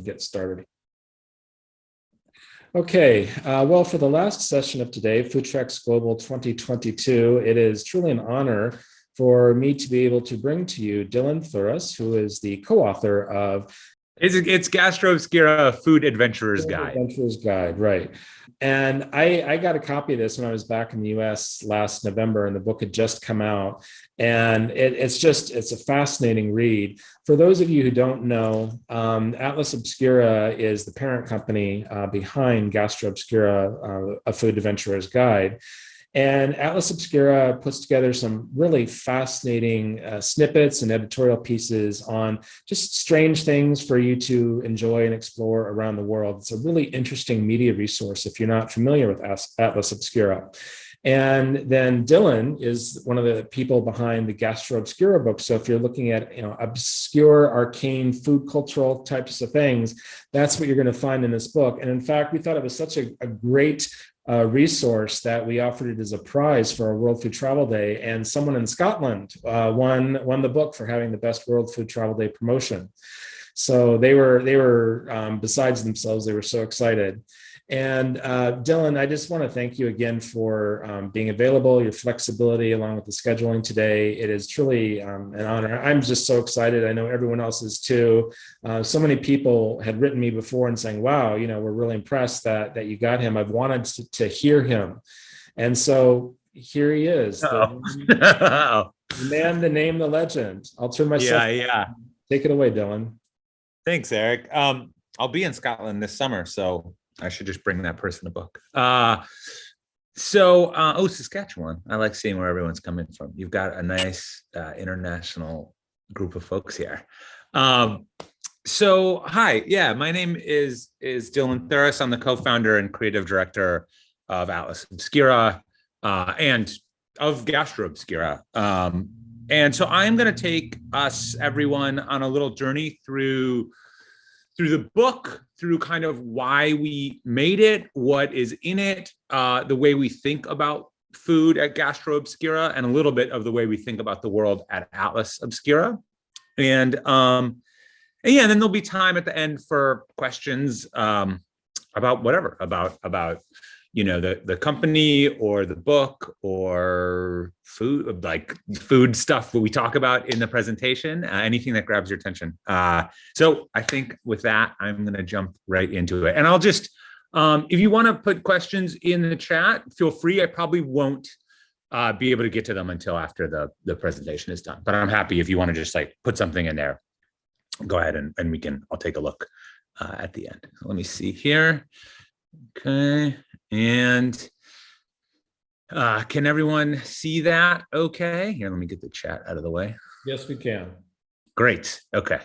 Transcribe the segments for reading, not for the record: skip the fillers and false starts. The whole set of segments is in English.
get started. Okay, well, for the last session of today, FoodTreX Global 2022, it is truly an honor for me to be able to bring to you Dylan Thuras, who is the co-author of It's Gastro Obscura, Food Adventurer's Guide. Adventurer's Guide, right. And I got a copy of this when I was back in the US last November, and the book had just come out. And it's a fascinating read. For those of you who don't know, Atlas Obscura is the parent company behind Gastro Obscura, a Food Adventurer's Guide. And Atlas Obscura puts together some really fascinating snippets and editorial pieces on just strange things for you to enjoy and explore around the world. It's a really interesting media resource if you're not familiar with Atlas Obscura. And then Dylan is one of the people behind the Gastro Obscura book. So if you're looking at obscure, arcane, food cultural types of things, that's what you're going to find in this book. And in fact, we thought it was such a great resource that we offered it as a prize for our World Food Travel Day, and someone in Scotland won the book for having the best World Food Travel Day promotion. So they were besides themselves. They were so excited. And Dylan, I just want to thank you again for being available, your flexibility along with the scheduling today. It is truly an honor. I'm just so excited. I know everyone else is too. So many people had written me before and saying, wow, we're really impressed that you got him. I've wanted to hear him. And so here he is. The man, the name, the legend. I'll turn myself. Yeah. Take it away, Dylan. Thanks, Eric. I'll be in Scotland this summer, so I should just bring that person a book. Saskatchewan. I like seeing where everyone's coming from. You've got a nice international group of folks here. Hi, yeah, my name is Dylan Thuras. I'm the co-founder and creative director of Atlas Obscura and of Gastro Obscura. And so I'm going to take everyone, on a little journey through the book, through kind of why we made it, what is in it, the way we think about food at Gastro Obscura, and a little bit of the way we think about the world at Atlas Obscura. And then there'll be time at the end for questions about whatever, about the company or the book or food, like food stuff that we talk about in the presentation, anything that grabs your attention. So I think with that, I'm going to jump right into it. And I'll just, if you want to put questions in the chat, feel free. I probably won't be able to get to them until after the presentation is done. But I'm happy if you want to just put something in there. Go ahead and I'll take a look at the end. So let me see here. Okay. And can everyone see that okay? Here, let me get the chat out of the way. Yes, we can. Great. Okay.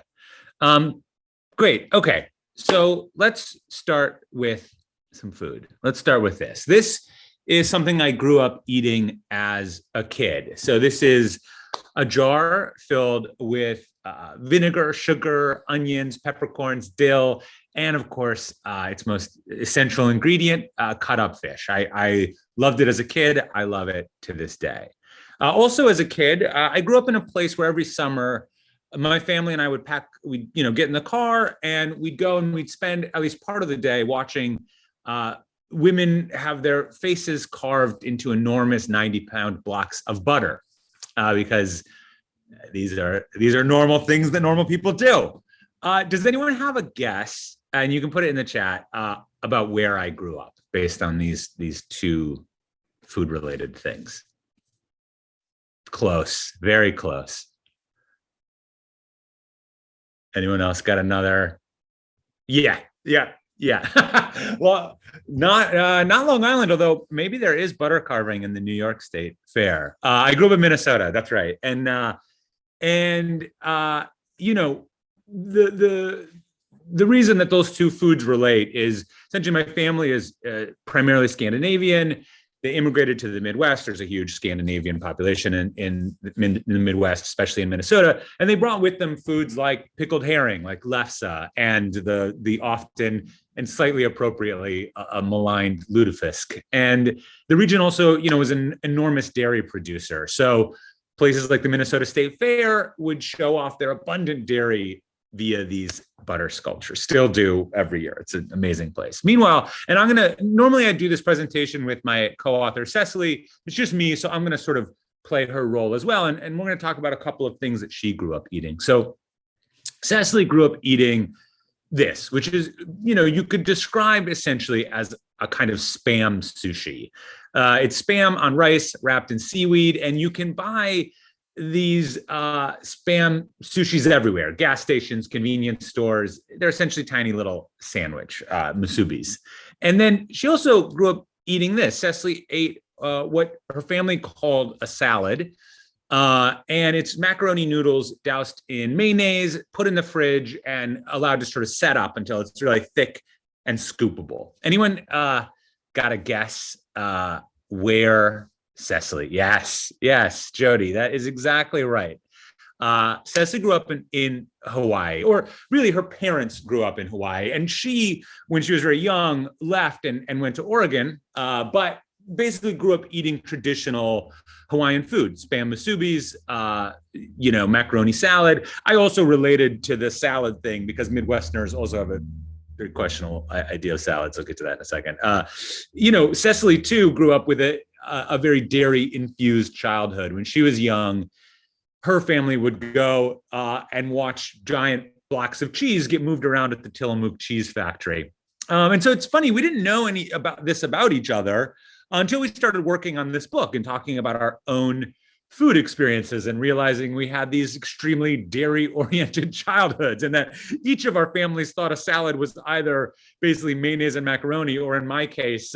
Great. Okay. So let's start with some food. Let's start with this. This is something I grew up eating as a kid. So this is a jar filled with vinegar, sugar, onions, peppercorns, dill, and of course, its most essential ingredient, cut up fish. I loved it as a kid. I love it to this day. Also as a kid, I grew up in a place where every summer, my family and I would we'd get in the car and we'd go and we'd spend at least part of the day watching women have their faces carved into enormous 90-pound blocks of butter, because these are normal things that normal people do. Does anyone have a guess? And you can put it in the chat about where I grew up based on these two food-related things. Close, very close. Anyone else got another? Yeah. Well, not Long Island, although maybe there is butter carving in the New York State Fair. I grew up in Minnesota. That's right, and the reason that those two foods relate is essentially my family is primarily Scandinavian. They immigrated to the Midwest. There's a huge Scandinavian population in the Midwest, especially in Minnesota. And they brought with them foods like pickled herring, like lefse, and the often and slightly appropriately maligned lutefisk. And the region also, was an enormous dairy producer. So places like the Minnesota State Fair would show off their abundant dairy via these butter sculptures. Still do every year. It's an amazing place. Meanwhile, and normally I do this presentation with my co-author, Cecily. It's just me, so I'm going to sort of play her role as well. And we're going to talk about a couple of things that she grew up eating. So Cecily grew up eating this, which is, you could describe essentially as a kind of spam sushi. It's spam on rice wrapped in seaweed, and you can buy these spam sushis everywhere, gas stations, convenience stores. They're essentially tiny little sandwich musubis. And then she also grew up eating this. Cecily ate what her family called a salad. And it's macaroni noodles doused in mayonnaise, put in the fridge, and allowed to sort of set up until it's really thick and scoopable. Anyone got a guess where Cecily? Yes, Jody, that is exactly right. Cecily grew up in Hawaii, or really her parents grew up in Hawaii. And she, when she was very young, left and went to Oregon, but basically grew up eating traditional Hawaiian food, spam musubis, macaroni salad. I also related to the salad thing because Midwesterners also have a very questionable idea of salads. I'll get to that in a second. Cecily too grew up with a very dairy infused childhood. When she was young, her family would go and watch giant blocks of cheese get moved around at the Tillamook cheese factory. And so it's funny, we didn't know any about each other until we started working on this book and talking about our own food experiences and realizing we had these extremely dairy-oriented childhoods, and that each of our families thought a salad was either basically mayonnaise and macaroni, or in my case,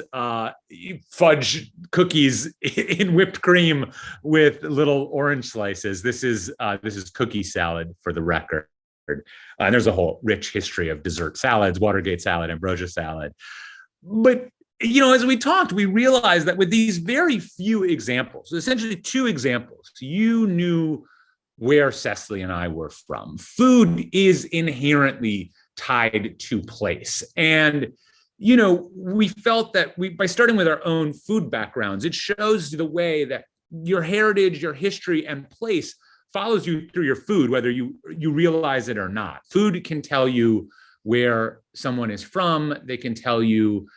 fudge cookies in whipped cream with little orange slices. This is cookie salad, for the record. And there's a whole rich history of dessert salads, Watergate salad, ambrosia salad. But as we talked, we realized that with these very few examples, essentially 2 examples, you knew where Cecily and I were from. Food is inherently tied to place. And, we felt that by starting with our own food backgrounds, it shows the way that your heritage, your history, and place follows you through your food, whether you realize it or not. Food can tell you where someone is from. They can tell you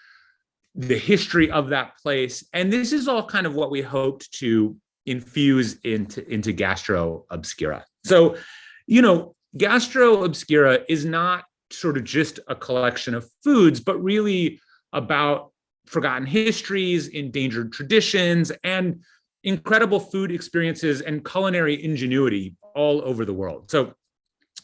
the history of that place. And this is all kind of what we hoped to infuse into Gastro Obscura. So, Gastro Obscura is not sort of just a collection of foods, but really about forgotten histories, endangered traditions, and incredible food experiences and culinary ingenuity all over the world. So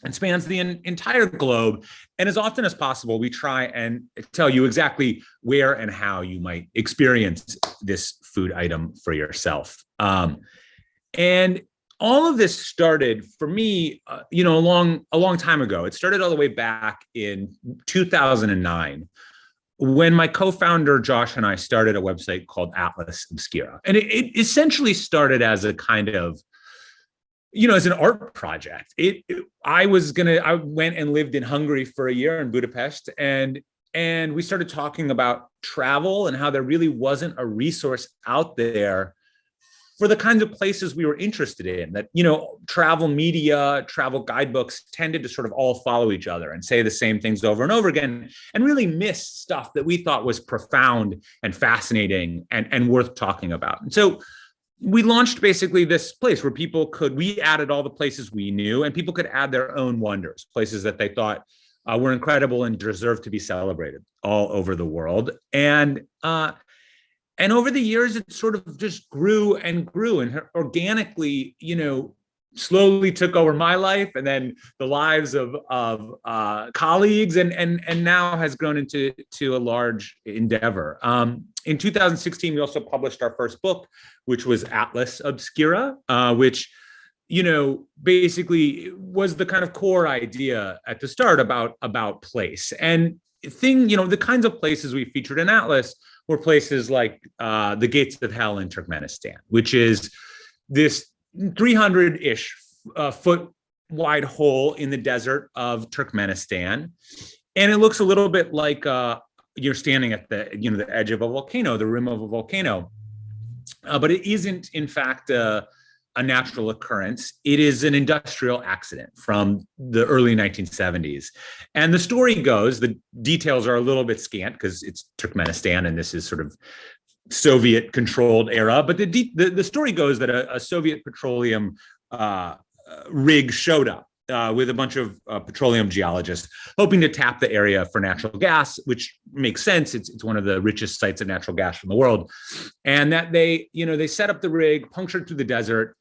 it spans the entire globe. And as often as possible, we try and tell you exactly where and how you might experience this food item for yourself. And all of this started for me, a long time ago. It started all the way back in 2009, when my co-founder Josh and I started a website called Atlas Obscura. And it essentially started as a kind of, as an art project. I went and lived in Hungary for a year, in Budapest, and we started talking about travel and how there really wasn't a resource out there for the kinds of places we were interested in. That, travel media, travel guidebooks tended to sort of all follow each other and say the same things over and over again, and really miss stuff that we thought was profound and fascinating and worth talking about. And so we launched basically this place where we added all the places we knew, and people could add their own wonders, places that they thought were incredible and deserved to be celebrated all over the world. And over the years, it sort of just grew and organically, slowly took over my life, and then the lives of colleagues, and now has grown into a large endeavor. In 2016, we also published our first book, which was Atlas Obscura, which basically was the kind of core idea at the start about place. And the kinds of places we featured in Atlas were places like the Gates of Hell in Turkmenistan, which is this 300-ish foot wide hole in the desert of Turkmenistan. And it looks a little bit like you're standing at the edge of a volcano, the rim of a volcano. But it isn't, in fact, a natural occurrence. It is an industrial accident from the early 1970s. And the story goes, the details are a little bit scant because it's Turkmenistan and this is sort of Soviet controlled era. But the story goes that a Soviet petroleum rig showed up with a bunch of petroleum geologists hoping to tap the area for natural gas, which makes sense. It's one of the richest sites of natural gas in the world. And that they set up the rig, punctured through the desert,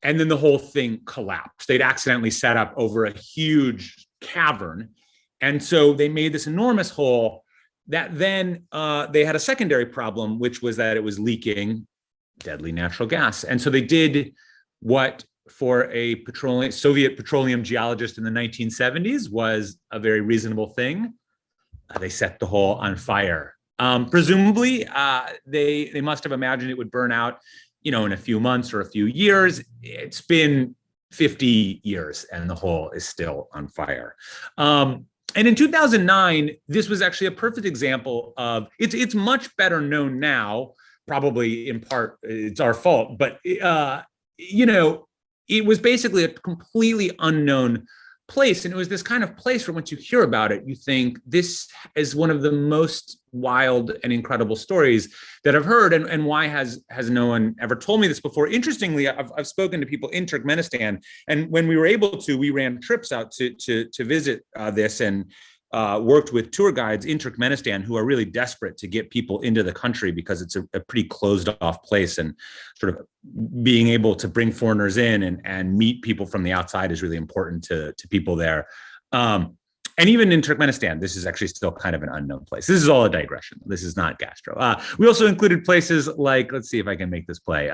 and then the whole thing collapsed. They'd accidentally set up over a huge cavern. And so they made this enormous hole that then they had a secondary problem, which was that it was leaking deadly natural gas. And so they did what for a Soviet petroleum geologist in the 1970s was a very reasonable thing. They set the hole on fire. Presumably, they must have imagined it would burn out, in a few months or a few years. It's been 50 years and the hole is still on fire. And in 2009, this was actually a perfect example of, it's much better known now, probably in part, it's our fault, but, it was basically a completely unknown place. And it was this kind of place where once you hear about it, you think this is one of the most wild and incredible stories that I've heard. And why has no one ever told me this before? Interestingly, I've spoken to people in Turkmenistan, and when we were able to, we ran trips out to visit this and worked with tour guides in Turkmenistan who are really desperate to get people into the country because it's a pretty closed off place, and sort of being able to bring foreigners in and meet people from the outside is really important to people there. And even in Turkmenistan, this is actually still kind of an unknown place. This is all a digression. This is not gastro. We also included places like, let's see if I can make this play.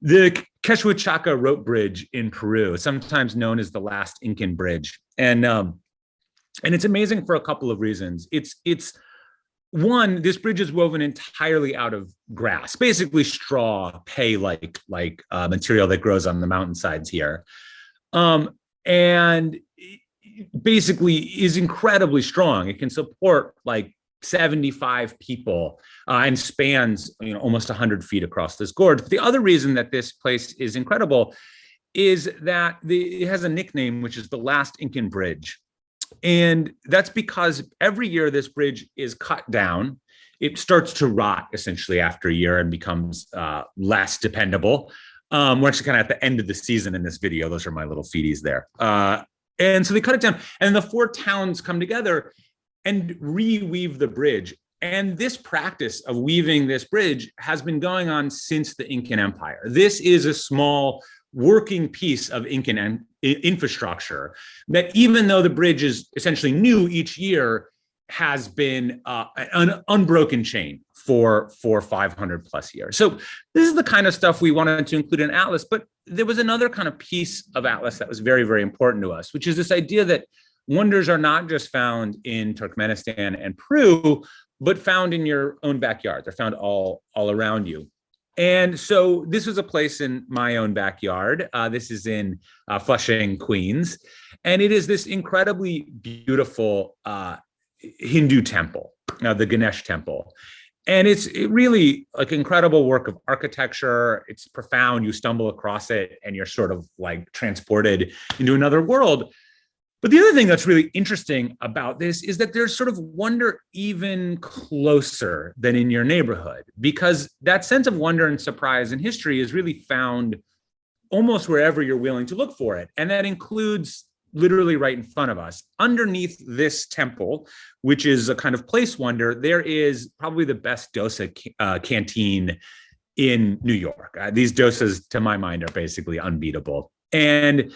The Quechua rope bridge in Peru, sometimes known as the last Incan bridge. And it's amazing for a couple of reasons. It's one, this bridge is woven entirely out of grass, basically straw, hay-like material that grows on the mountainsides here. And basically is incredibly strong. It can support like 75 people and spans almost 100 feet across this gorge. But the other reason that this place is incredible is that it has a nickname, which is the last Incan bridge. And that's because every year this bridge is cut down. It starts to rot essentially after a year and becomes less dependable. We're actually kind of at the end of the season in this video. Those are my little feeties there. And so they cut it down, and the four towns come together and reweave the bridge. And this practice of weaving this bridge has been going on since the Incan Empire. This is a small working piece of Incan infrastructure that, even though the bridge is essentially new each year, has been an unbroken chain for 500 plus years. So this is the kind of stuff we wanted to include in Atlas, but there was another kind of piece of Atlas that was very, very important to us, which is this idea that wonders are not just found in Turkmenistan and Peru, but found in your own backyard. They're found all around you. And so this was a place in my own backyard. This is in Flushing, Queens. And it is this incredibly beautiful Hindu temple, the Ganesh temple. And it's really like incredible work of architecture. It's profound. You stumble across it and you're sort of like transported into another world. But the other thing that's really interesting about this is that there's sort of wonder even closer than in your neighborhood, because that sense of wonder and surprise in history is really found almost wherever you're willing to look for it. And that includes literally right in front of us. Underneath this temple, which is a kind of place wonder, there is probably the best dosa canteen in New York. These dosas, to my mind, are basically unbeatable. And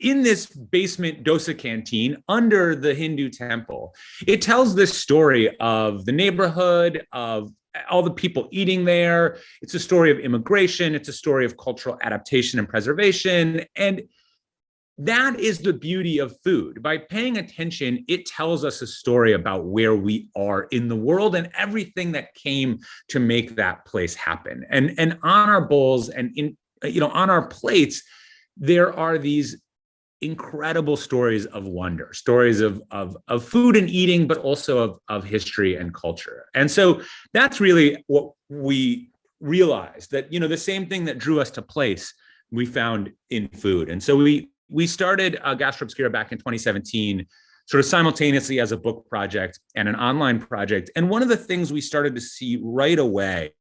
in this basement dosa canteen under the Hindu temple, it tells this story of the neighborhood, of all the people eating there. It's a story of immigration. It's a story of cultural adaptation and preservation. And that is the beauty of food. By paying attention, it tells us a story about where we are in the world and everything that came to make that place happen. And on our bowls and on our plates, there are these incredible stories of wonder, stories of food and eating, but also of history and culture. And so that's really what we realized that, the same thing that drew us to place, we found in food. And so we started Gastro Obscura back in 2017, sort of simultaneously as a book project and an online project. And one of the things we started to see right away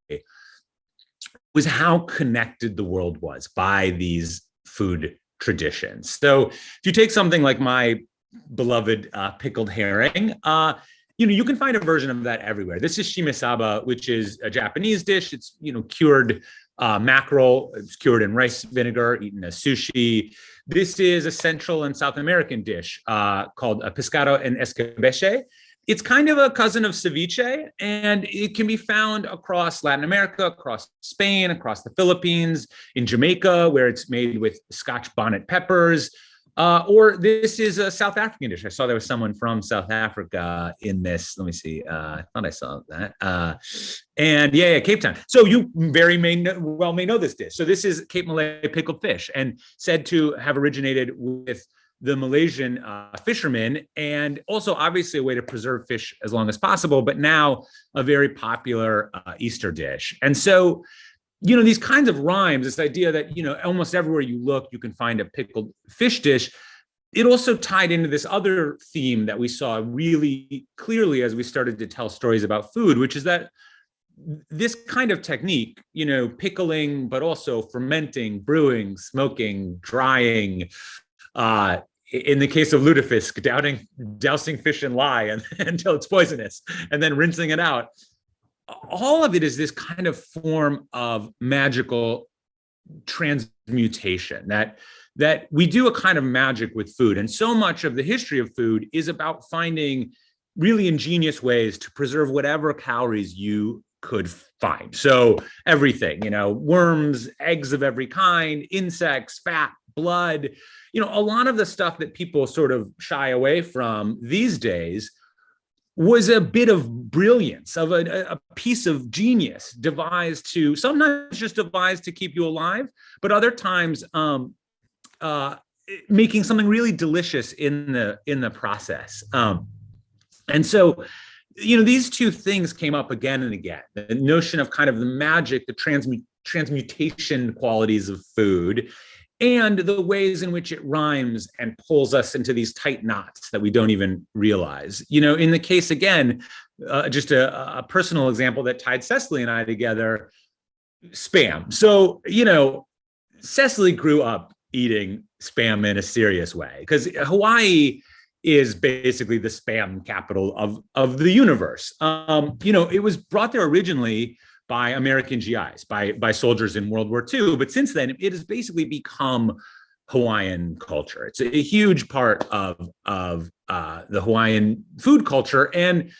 was how connected the world was by these food traditions. So if you take something like my beloved pickled herring, you can find a version of that everywhere. This is shimesawa, which is a Japanese dish. It's, cured mackerel. It's cured in rice vinegar, eaten as sushi. This is a Central and South American dish called pescado en escabeche. It's kind of a cousin of ceviche, and it can be found across Latin America, across Spain, across the Philippines, in Jamaica, where it's made with Scotch bonnet peppers. Or this is a South African dish. I saw there was someone from South Africa in this. Let me see. I thought I saw that. And Cape Town. So you may know this dish. So this is Cape Malay pickled fish, and said to have originated with the Malaysian fishermen, and also obviously a way to preserve fish as long as possible, but now a very popular Easter dish. And so, these kinds of rhymes, this idea that, almost everywhere you look, you can find a pickled fish dish. It also tied into this other theme that we saw really clearly as we started to tell stories about food, which is that this kind of technique, pickling, but also fermenting, brewing, smoking, drying, in the case of lutefisk, dousing fish in lye until it's poisonous, and then rinsing it out. All of it is this kind of form of magical transmutation that we do a kind of magic with food. And so much of the history of food is about finding really ingenious ways to preserve whatever calories you could find. So everything, worms, eggs of every kind, insects, fat, blood, a lot of the stuff that people sort of shy away from these days was a bit of brilliance, of a piece of genius sometimes just devised to keep you alive, but other times making something really delicious in the process. And so, these two things came up again and again. The notion of kind of the magic, the transmutation qualities of food, and the ways in which it rhymes and pulls us into these tight knots that we don't even realize. In the case, again, just a personal example that tied Cecily and I together, Spam. So, Cecily grew up eating Spam in a serious way, because Hawaii is basically the Spam capital of the universe. It was brought there originally by American GIs, by soldiers in World War II. But since then, it has basically become Hawaiian culture. It's a huge part of the Hawaiian food culture. And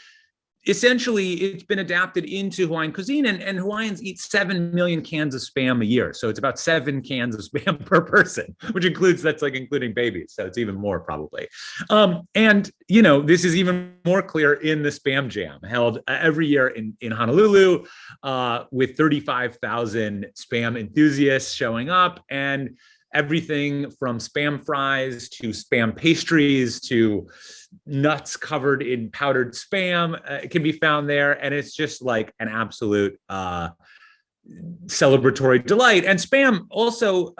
essentially, it's been adapted into Hawaiian cuisine, and Hawaiians eat 7 million cans of Spam a year. So it's about 7 cans of Spam per person, which including babies. So it's even more probably. And this is even more clear in the Spam Jam, held every year in Honolulu, with 35,000 Spam enthusiasts showing up, and everything from Spam fries to Spam pastries to nuts covered in powdered Spam can be found there. And it's just like an absolute celebratory delight. And Spam also,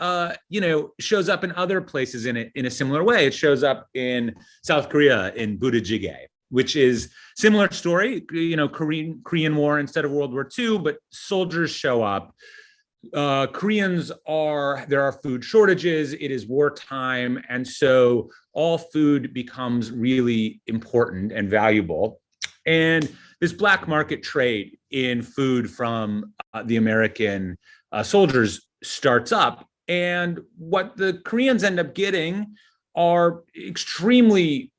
shows up in other places in a similar way. It shows up in South Korea in budae-jjigae, which is similar story, Korean War instead of World War II, but soldiers show up. There are food shortages, it is wartime, and so all food becomes really important and valuable. And this black market trade in food from the American soldiers starts up. And what the Koreans end up getting are extremely,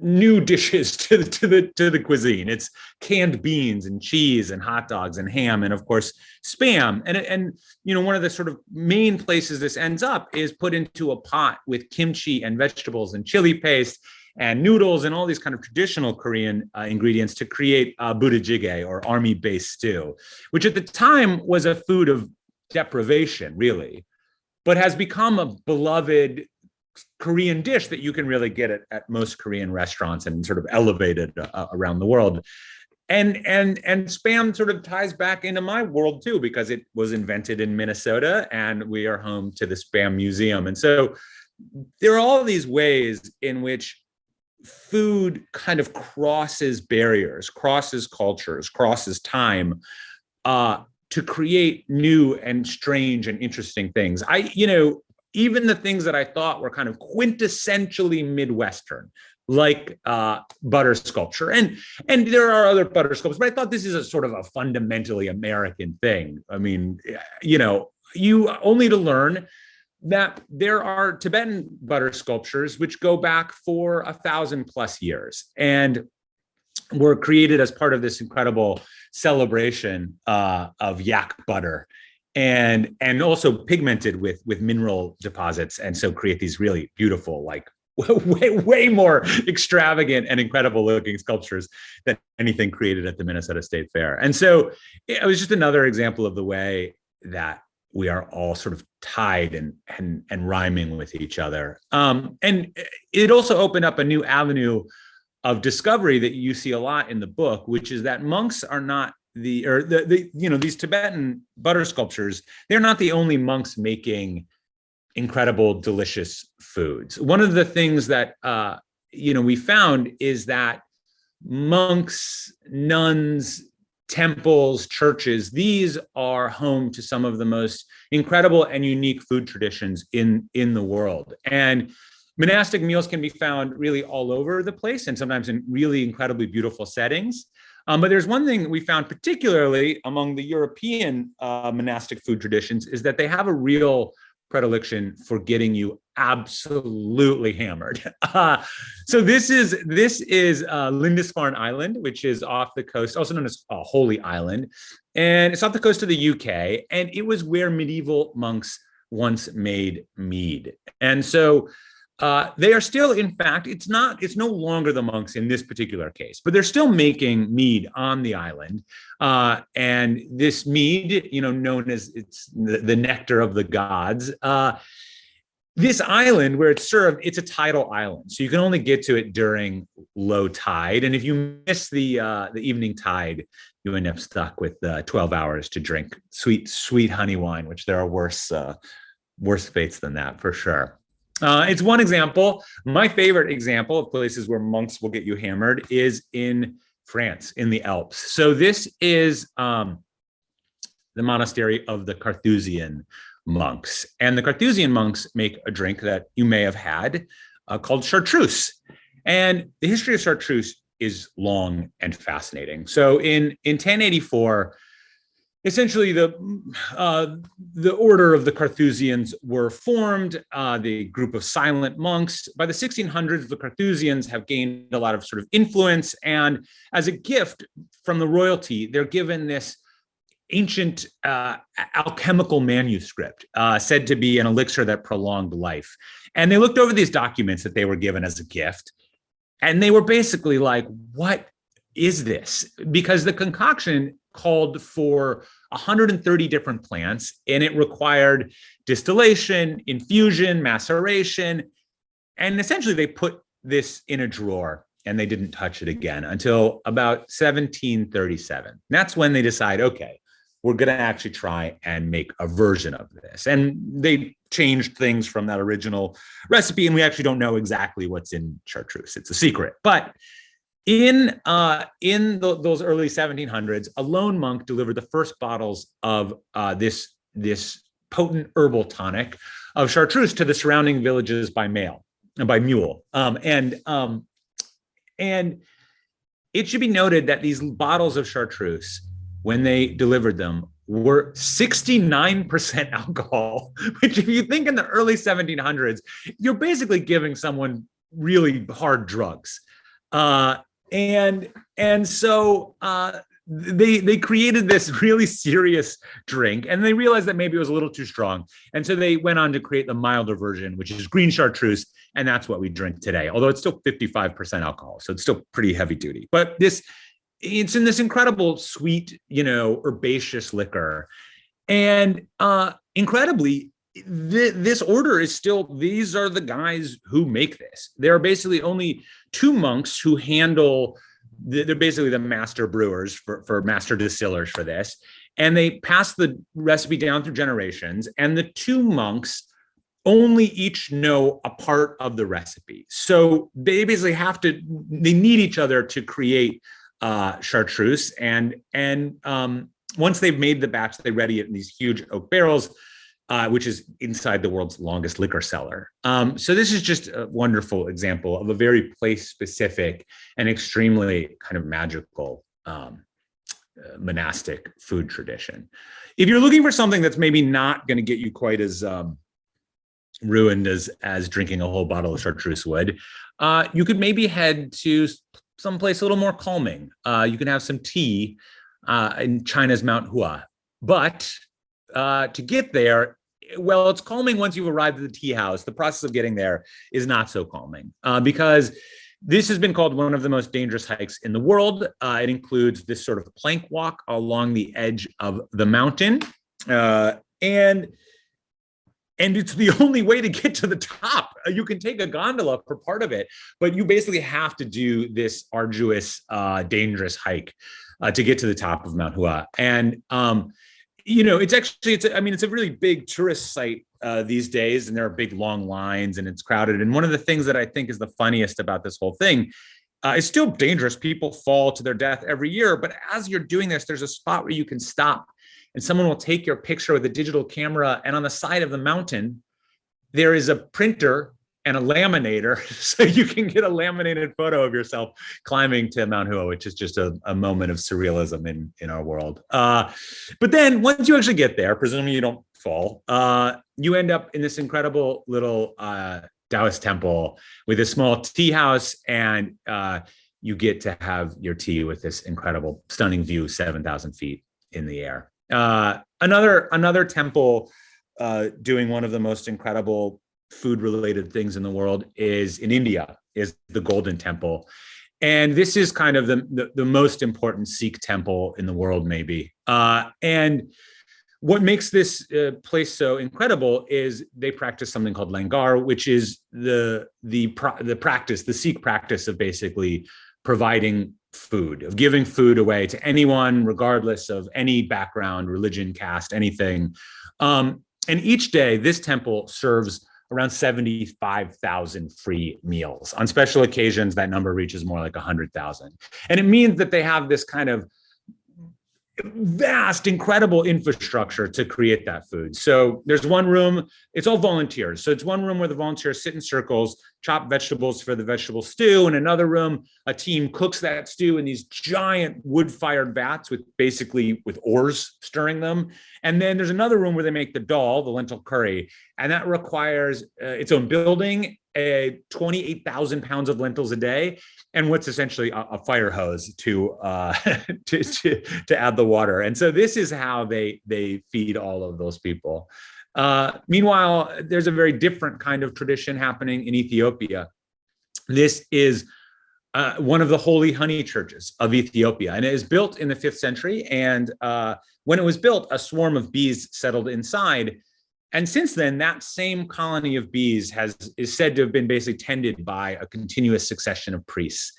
new dishes to the cuisine. It's canned beans and cheese and hot dogs and ham, and of course Spam. And one of the sort of main places this ends up is put into a pot with kimchi and vegetables and chili paste and noodles and all these kind of traditional Korean ingredients to create budae-jjigae, or army-based stew, which at the time was a food of deprivation, really, but has become a beloved Korean dish that you can really get at most Korean restaurants and sort of elevated around the world. and Spam sort of ties back into my world too, because it was invented in Minnesota and we are home to the Spam Museum. And so there are all these ways in which food kind of crosses barriers, crosses cultures, crosses time, to create new and strange and interesting things. Even the things that I thought were kind of quintessentially Midwestern, like butter sculpture, and there are other butter sculptures, but I thought this is a sort of a fundamentally American thing. I mean, you only to learn that there are Tibetan butter sculptures which go back for 1,000+ years and were created as part of this incredible celebration of yak butter, and also pigmented with mineral deposits, and so create these really beautiful, like way more extravagant and incredible looking sculptures than anything created at the Minnesota State Fair. And so it was just another example of the way that we are all sort of tied and rhyming with each other. And it also opened up a new avenue of discovery that you see a lot in the book, which is that monks are not these Tibetan butter sculptures, they're not the only monks making incredible, delicious foods. One of the things that we found is that monks, nuns, temples, churches, these are home to some of the most incredible and unique food traditions in the world. And monastic meals can be found really all over the place, and sometimes in really incredibly beautiful settings. But there's one thing we found particularly among the European monastic food traditions is that they have a real predilection for getting you absolutely hammered. So this is Lindisfarne Island, which is off the coast, also known as Holy Island, and it's off the coast of the UK. And it was where medieval monks once made mead. And so they are still, in fact, it's no longer the monks in this particular case, but they're still making mead on the island. And this mead, known as it's the nectar of the gods, this island where it's served, it's a tidal island. So you can only get to it during low tide. And if you miss the evening tide, you end up stuck with 12 hours to drink sweet honey wine, which there are worse fates than that for sure. It's one example. My favorite example of places where monks will get you hammered is in France, in the Alps. So this is the monastery of the Carthusian monks. And the Carthusian monks make a drink that you may have had called chartreuse. And the history of chartreuse is long and fascinating. So in 1084, essentially, the order of the Carthusians were formed, the group of silent monks. By the 1600s, the Carthusians have gained a lot of sort of influence. And as a gift from the royalty, they're given this ancient alchemical manuscript said to be an elixir that prolonged life. And they looked over these documents that they were given as a gift. And they were basically like, what is this? Because the concoction called for 130 different plants, and it required distillation, infusion, maceration. And essentially they put this in a drawer and they didn't touch it again until about 1737. That's when they decide, okay, we're going to actually try and make a version of this. And they changed things from that original recipe, and we actually don't know exactly what's in chartreuse. It's a secret. But in those early 1700s, a lone monk delivered the first bottles of this potent herbal tonic of chartreuse to the surrounding villages by mule. And it should be noted that these bottles of chartreuse, when they delivered them, were 69% alcohol, which if you think in the early 1700s, you're basically giving someone really hard drugs. And so they created this really serious drink, and they realized that maybe it was a little too strong. And so they went on to create the milder version, which is green chartreuse. And that's what we drink today, although it's still 55% alcohol. So it's still pretty heavy duty, but it's in this incredible sweet, herbaceous liquor. And incredibly, this order is still, these are the guys who make this. There are basically only two monks who handle they're basically the master brewers for master distillers for this. And they pass the recipe down through generations. And the two monks only each know a part of the recipe. So they basically they need each other to create chartreuse. And once they've made the batch, they ready it in these huge oak barrels, which is inside the world's longest liquor cellar. So this is just a wonderful example of a very place-specific and extremely kind of magical monastic food tradition. If you're looking for something that's maybe not going to get you quite as ruined as drinking a whole bottle of chartreuse would, you could maybe head to someplace a little more calming. You can have some tea in China's Mount Hua. But to get there, well, it's calming once you've arrived at the tea house. The process of getting there is not so calming because this has been called one of the most dangerous hikes in the world. It includes this sort of plank walk along the edge of the mountain. And it's the only way to get to the top. You can take a gondola for part of it, but you basically have to do this arduous, dangerous hike to get to the top of Mount Hua. And, it's a really big tourist site these days, and there are big long lines and it's crowded. And one of the things that I think is the funniest about this whole thing, it's still dangerous. People fall to their death every year, but as you're doing this, there's a spot where you can stop and someone will take your picture with a digital camera. And on the side of the mountain, there is a printer and a laminator. So you can get a laminated photo of yourself climbing to Mount Hua, which is just a moment of surrealism in our world. But then once you actually get there, presumably you don't fall, you end up in this incredible little Taoist temple with a small tea house, and you get to have your tea with this incredible, stunning view, 7,000 feet in the air. Another temple doing one of the most incredible food-related things in the world is in India, is the Golden Temple. And this is kind of the most important Sikh temple in the world, maybe. And what makes this place so incredible is they practice something called langar, which is the Sikh practice of basically providing food, of giving food away to anyone, regardless of any background, religion, caste, anything. And each day, this temple serves around 75,000 free meals. On special occasions, that number reaches more like 100,000. And it means that they have this kind of vast, incredible infrastructure to create that food. So there's one room, it's all volunteers. So it's one room where the volunteers sit in circles, chop vegetables for the vegetable stew. In another room, a team cooks that stew in these giant wood-fired vats with oars stirring them. And then there's another room where they make the dal, the lentil curry, and that requires its own building, 28,000 pounds of lentils a day, and what's essentially a fire hose to add the water. And so this is how they feed all of those people. Meanwhile, there's a very different kind of tradition happening in Ethiopia. This is one of the holy honey churches of Ethiopia, and it is built in the 5th century. And when it was built, a swarm of bees settled inside. And since then, that same colony of bees is said to have been basically tended by a continuous succession of priests.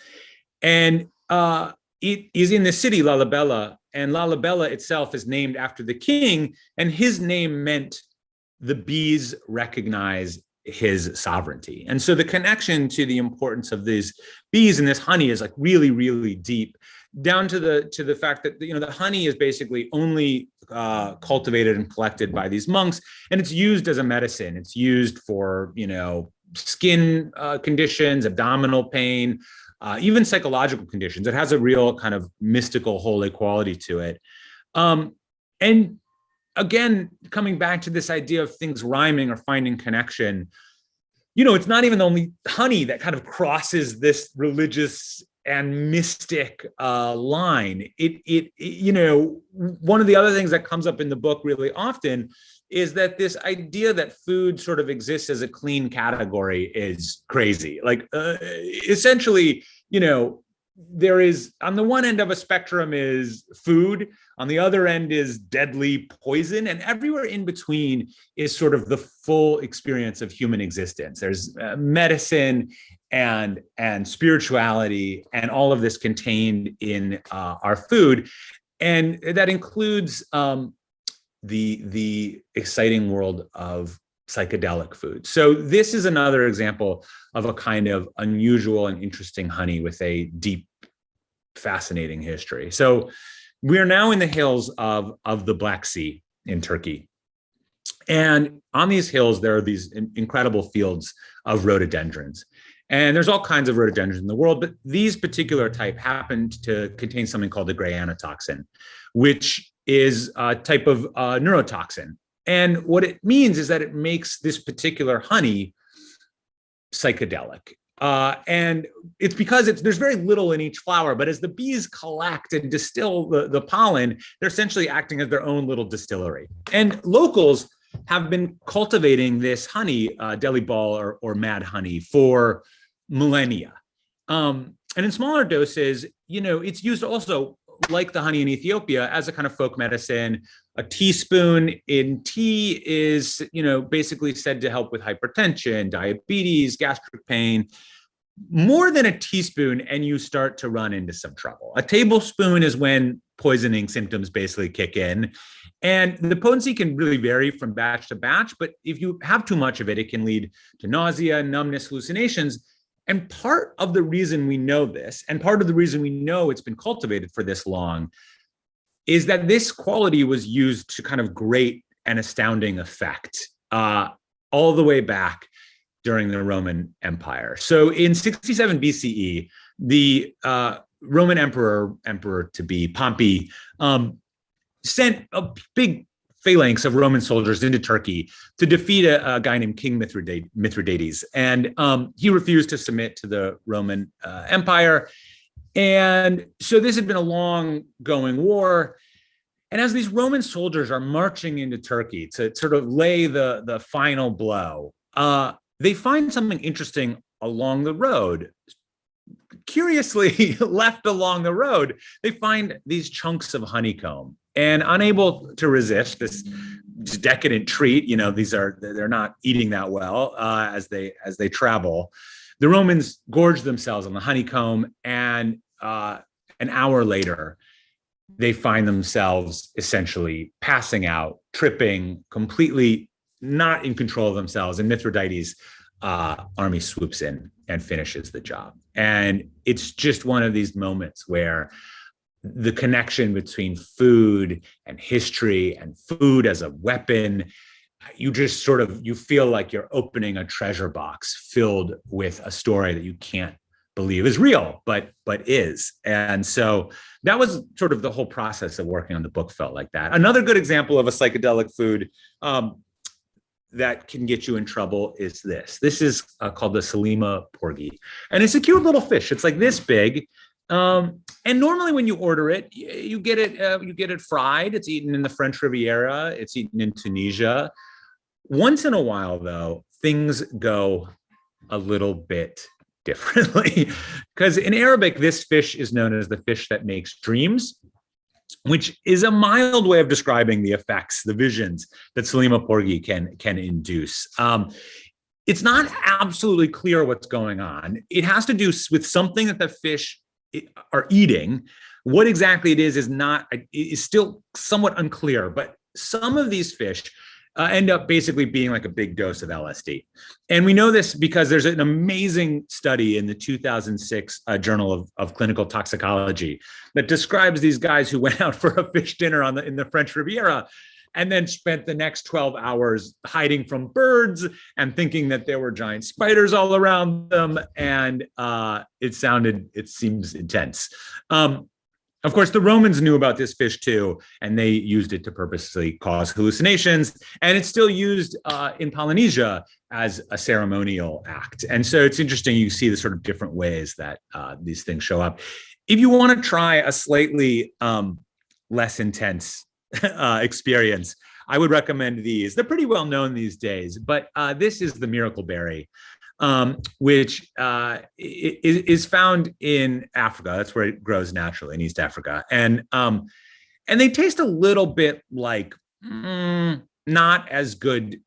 And it is in the city, Lalibela, and Lalibela itself is named after the king, and his name meant the bees recognize his sovereignty. And so the connection to the importance of these bees and this honey is like really, really deep, down to the fact that the honey is basically only cultivated and collected by these monks, and it's used as a medicine. It's used for skin conditions, abdominal pain, even psychological conditions. It has a real kind of mystical, holy quality to it. And again, coming back to this idea of things rhyming or finding connection, it's not even only honey that kind of crosses this religious and mystic line. One of the other things that comes up in the book really often is that this idea that food sort of exists as a clean category is crazy. Like essentially, there is, on the one end of a spectrum is food, on the other end is deadly poison, and everywhere in between is sort of the full experience of human existence. There's medicine and spirituality, and all of this contained in our food, and that includes the exciting world of psychedelic food. So this is another example of a kind of unusual and interesting honey with a deep, fascinating history. So we are now in the hills of the Black Sea in Turkey. And on these hills, there are these incredible fields of rhododendrons. And there's all kinds of rhododendrons in the world, but these particular type happened to contain something called the gray anotoxin, which is a type of neurotoxin. And what it means is that it makes this particular honey psychedelic. And it's because there's very little in each flower, but as the bees collect and distill the pollen, they're essentially acting as their own little distillery. And locals have been cultivating this honey, Delhi ball or mad honey, for millennia. And in smaller doses, it's used also, like the honey in Ethiopia, as a kind of folk medicine. A teaspoon in tea is, basically said to help with hypertension, diabetes, gastric pain. More than a teaspoon, and you start to run into some trouble. A tablespoon is when poisoning symptoms basically kick in. And the potency can really vary from batch to batch, but if you have too much of it, it can lead to nausea, numbness, hallucinations. And part of the reason we know this, and part of the reason we know it's been cultivated for this long, is that this quality was used to kind of great and astounding effect all the way back during the Roman Empire. So in 67 BCE, the Roman emperor-to-be, Pompey, sent a big phalanx of Roman soldiers into Turkey to defeat a guy named King Mithridates. And he refused to submit to the Roman Empire. And so this had been a long-going war. And as these Roman soldiers are marching into Turkey to sort of lay the final blow, they find something interesting along the road. Curiously, left along the road, they find these chunks of honeycomb. And unable to resist this decadent treat, they're not eating that well as they travel. The Romans gorge themselves on the honeycomb, and an hour later, they find themselves essentially passing out, tripping, completely not in control of themselves. And Mithridates' army swoops in and finishes the job. And it's just one of these moments where the connection between food and history and food as a weapon, you just you feel like you're opening a treasure box filled with a story that you can't believe is real, but is. And so that was sort of the whole process of working on the book felt like that. Another good example of a psychedelic food that can get you in trouble is this. This is called the Salima porgy. And it's a cute little fish. It's like this big. And normally when you order it, you get it fried. It's eaten in the French Riviera. It's eaten in Tunisia. Once in a while, though, things go a little bit differently. Because in Arabic, this fish is known as the fish that makes dreams, which is a mild way of describing the effects, the visions that Salima porgy can induce. It's not absolutely clear what's going on. It has to do with something that the fish are eating. What exactly it is still somewhat unclear, but some of these fish end up basically being like a big dose of LSD. And we know this because there's an amazing study in the 2006 Journal of Clinical Toxicology that describes these guys who went out for a fish dinner in the French Riviera and then spent the next 12 hours hiding from birds and thinking that there were giant spiders all around them. And it seems intense. Of course, the Romans knew about this fish too, and they used it to purposely cause hallucinations. And it's still used in Polynesia as a ceremonial act. And so it's interesting, you see the sort of different ways that these things show up. If you want to try a slightly less intense experience, I would recommend these. They're pretty well known these days, but this is the miracle berry. which is found in Africa. That's where it grows naturally, in East Africa. And they taste a little bit like not as good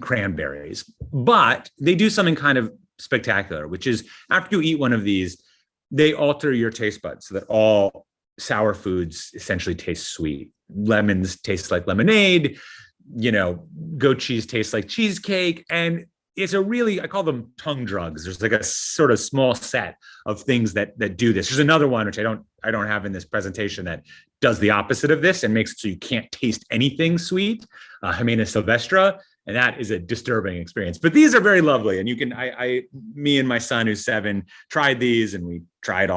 cranberries, but they do something kind of spectacular, which is after you eat one of these, they alter your taste buds so that all sour foods essentially taste sweet. Lemons taste like lemonade, goat cheese tastes like cheesecake. And it's a really, I call them tongue drugs. There's like a sort of small set of things that do this. There's another one, which I don't have in this presentation, that does the opposite of this and makes it so you can't taste anything sweet, Hymenaea sylvestra. And that is a disturbing experience. But these are very lovely. And you can, me and my son, who's 7, tried these, and we tried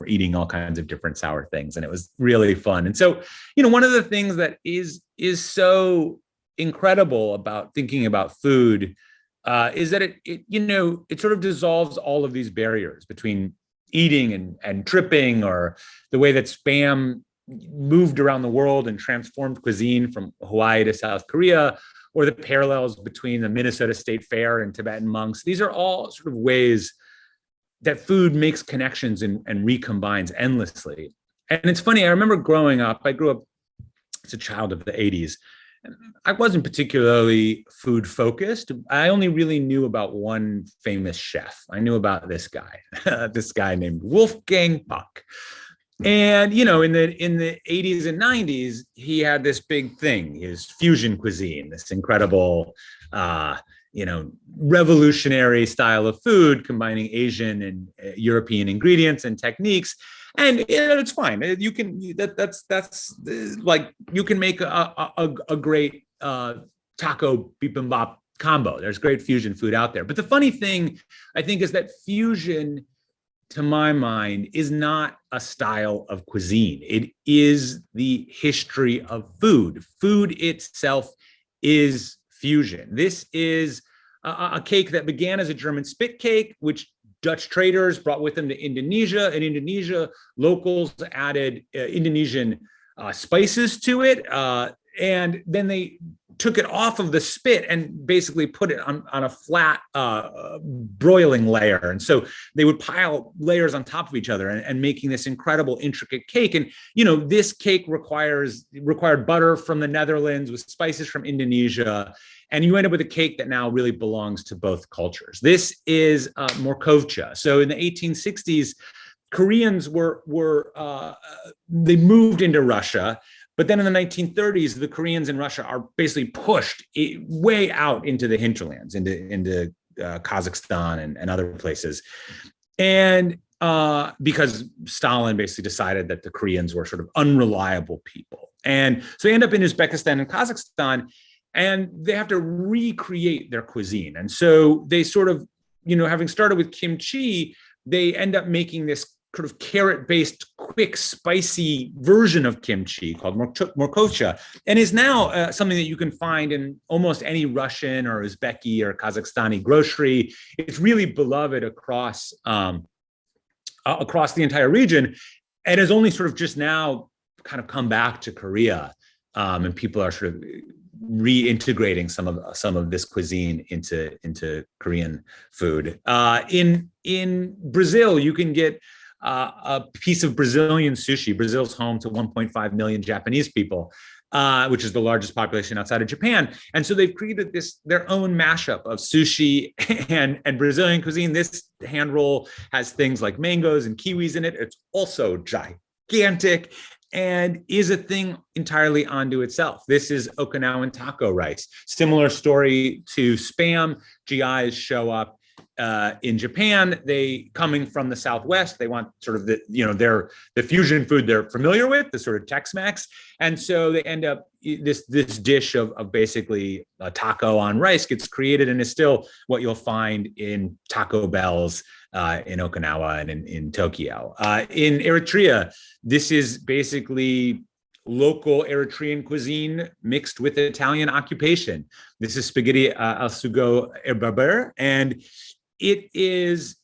eating all kinds of different sour things. And it was really fun. And so, one of the things that is so incredible about thinking about food is that it sort of dissolves all of these barriers between eating and tripping, or the way that Spam moved around the world and transformed cuisine from Hawaii to South Korea, or the parallels between the Minnesota State Fair and Tibetan monks. These are all sort of ways that food makes connections and recombines endlessly. And it's funny, I remember growing up, I grew up as a child of the 80s. I wasn't particularly food focused. I only really knew about one famous chef. I knew about this guy named Wolfgang Puck. And, in the 80s and 90s, he had this big thing, his fusion cuisine, this incredible, revolutionary style of food, combining Asian and European ingredients and techniques. And it's fine. You can, that's like, you can make a great taco bibimbap combo. There's great fusion food out there. But the funny thing, I think, is that fusion, to my mind, is not a style of cuisine. It is the history of food. Food itself is fusion. This is a cake that began as a German spit cake, which Dutch traders brought with them to Indonesia. In Indonesia, locals added Indonesian spices to it. And then they took it off of the spit and basically put it on a flat broiling layer. And so they would pile layers on top of each other and making this incredible, intricate cake. And, this cake required butter from the Netherlands with spices from Indonesia. And you end up with a cake that now really belongs to both cultures. This is morkovcha. So in the 1860s, Koreans they moved into Russia. But then in the 1930s, the Koreans in Russia are basically pushed way out into the hinterlands, into Kazakhstan and other places. And because Stalin basically decided that the Koreans were sort of unreliable people. And so they end up in Uzbekistan and Kazakhstan, and they have to recreate their cuisine. And so they sort of, having started with kimchi, they end up making this sort of carrot-based, quick, spicy version of kimchi called morkovcha, and is now something that you can find in almost any Russian or Uzbeki or Kazakhstani grocery. It's really beloved across the entire region, and has only sort of just now kind of come back to Korea, and people are sort of reintegrating some of this cuisine into Korean food. In Brazil, you can get a piece of Brazilian sushi. Brazil's home to 1.5 million Japanese people, which is the largest population outside of Japan. And so they've created their own mashup of sushi and Brazilian cuisine. This hand roll has things like mangoes and kiwis in it. It's also gigantic and is a thing entirely unto itself. This is Okinawan taco rice. Similar story to Spam. GIs show up in Japan. They, coming from the Southwest, they want sort of the fusion food they're familiar with, the sort of Tex-Mex. And so they end up, this dish of basically a taco on rice gets created and is still what you'll find in Taco Bells in Okinawa and in Tokyo. In Eritrea, this is basically local Eritrean cuisine mixed with Italian occupation. This is spaghetti al sugo e berber, and it is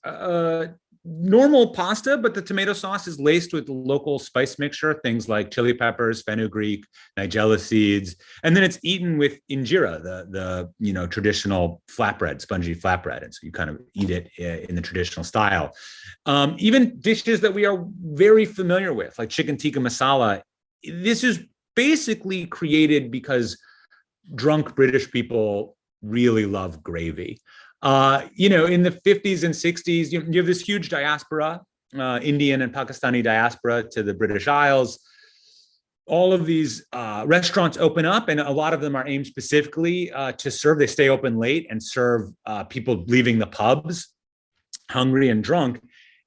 normal pasta, but the tomato sauce is laced with local spice mixture, things like chili peppers, fenugreek, nigella seeds, and then it's eaten with injera, the traditional flatbread, spongy flatbread, and so you kind of eat it in the traditional style. Even dishes that we are very familiar with, like chicken tikka masala, this is basically created because drunk British people really love gravy. In the 50s and 60s, you have this huge diaspora, Indian and Pakistani diaspora to the British Isles. All of these restaurants open up, and a lot of them are aimed specifically to serve. They stay open late and serve people leaving the pubs hungry and drunk.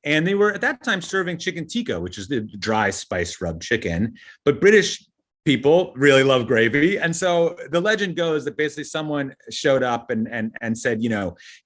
And they were at that time serving chicken tikka, which is the dry spice rubbed chicken. But British people really love gravy. And so the legend goes that basically someone showed up and said,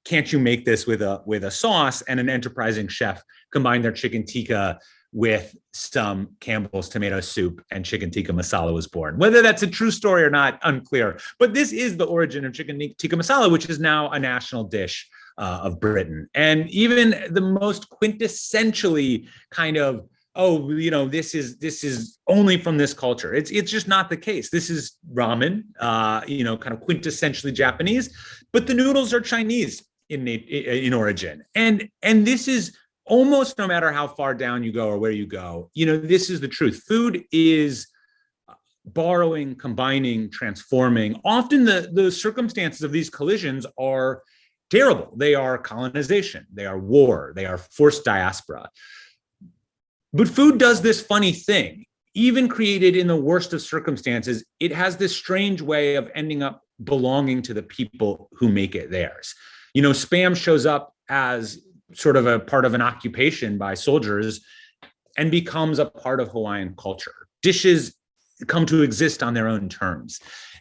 can't you make this with a sauce? And an enterprising chef combined their chicken tikka with some Campbell's tomato soup, and chicken tikka masala was born. Whether that's a true story or not, unclear. But this is the origin of chicken tikka masala, which is now a national dish of Britain. And even the most quintessentially kind of, this is only from this culture. It's just not the case. This is ramen, kind of quintessentially Japanese, but the noodles are Chinese in origin. And this is almost, no matter how far down you go or where you go, this is the truth. Food is borrowing, combining, transforming. Often the circumstances of these collisions are terrible. They are colonization, they are war, they are forced diaspora. But food does this funny thing. Even created in the worst of circumstances, it has this strange way of ending up belonging to the people who make it theirs. Spam shows up as sort of a part of an occupation by soldiers and becomes a part of Hawaiian culture. Dishes come to exist on their own terms.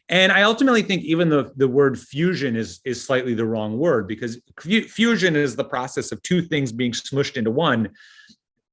And I ultimately think even the word fusion is slightly the wrong word, because fusion is the process of two things being smushed into one.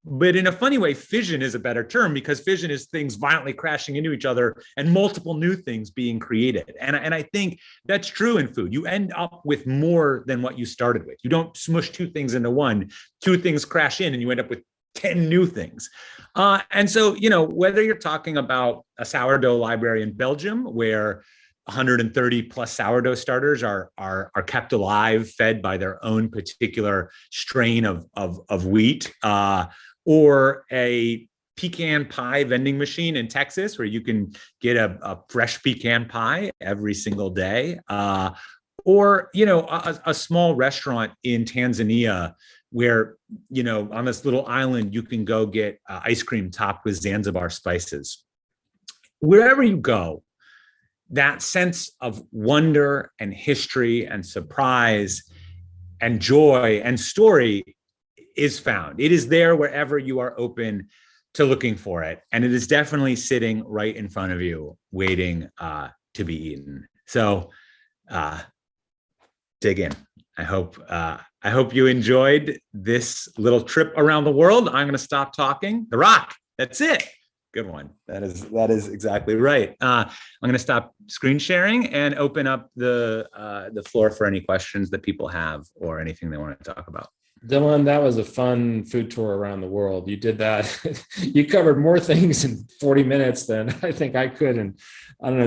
But in a funny way, fission is a better term, because fission is things violently crashing into each other and multiple new things being created. And I think that's true in food. You end up with more than what you started with. You don't smush two things into one, two things crash in, and you end up with 10 new things. And so, whether you're talking about a sourdough library in Belgium, where 130 plus sourdough starters are kept alive, fed by their own particular strain of wheat, or a pecan pie vending machine in Texas, where you can get a fresh pecan pie every single day, or a small restaurant in Tanzania where on this little island you can go get ice cream topped with Zanzibar spices. Wherever you go, that sense of wonder and history and surprise and joy and story is found. It is there wherever you are open to looking for it. And it is definitely sitting right in front of you, waiting to be eaten. So dig in. I hope you enjoyed this little trip around the world. I'm going to stop talking. The Rock. That's it. Good one. That is exactly right. I'm going to stop screen sharing and open up the floor for any questions that people have or anything they want to talk about. Dylan, that was a fun food tour around the world. You did that. You covered more things in 40 minutes than I think I could in,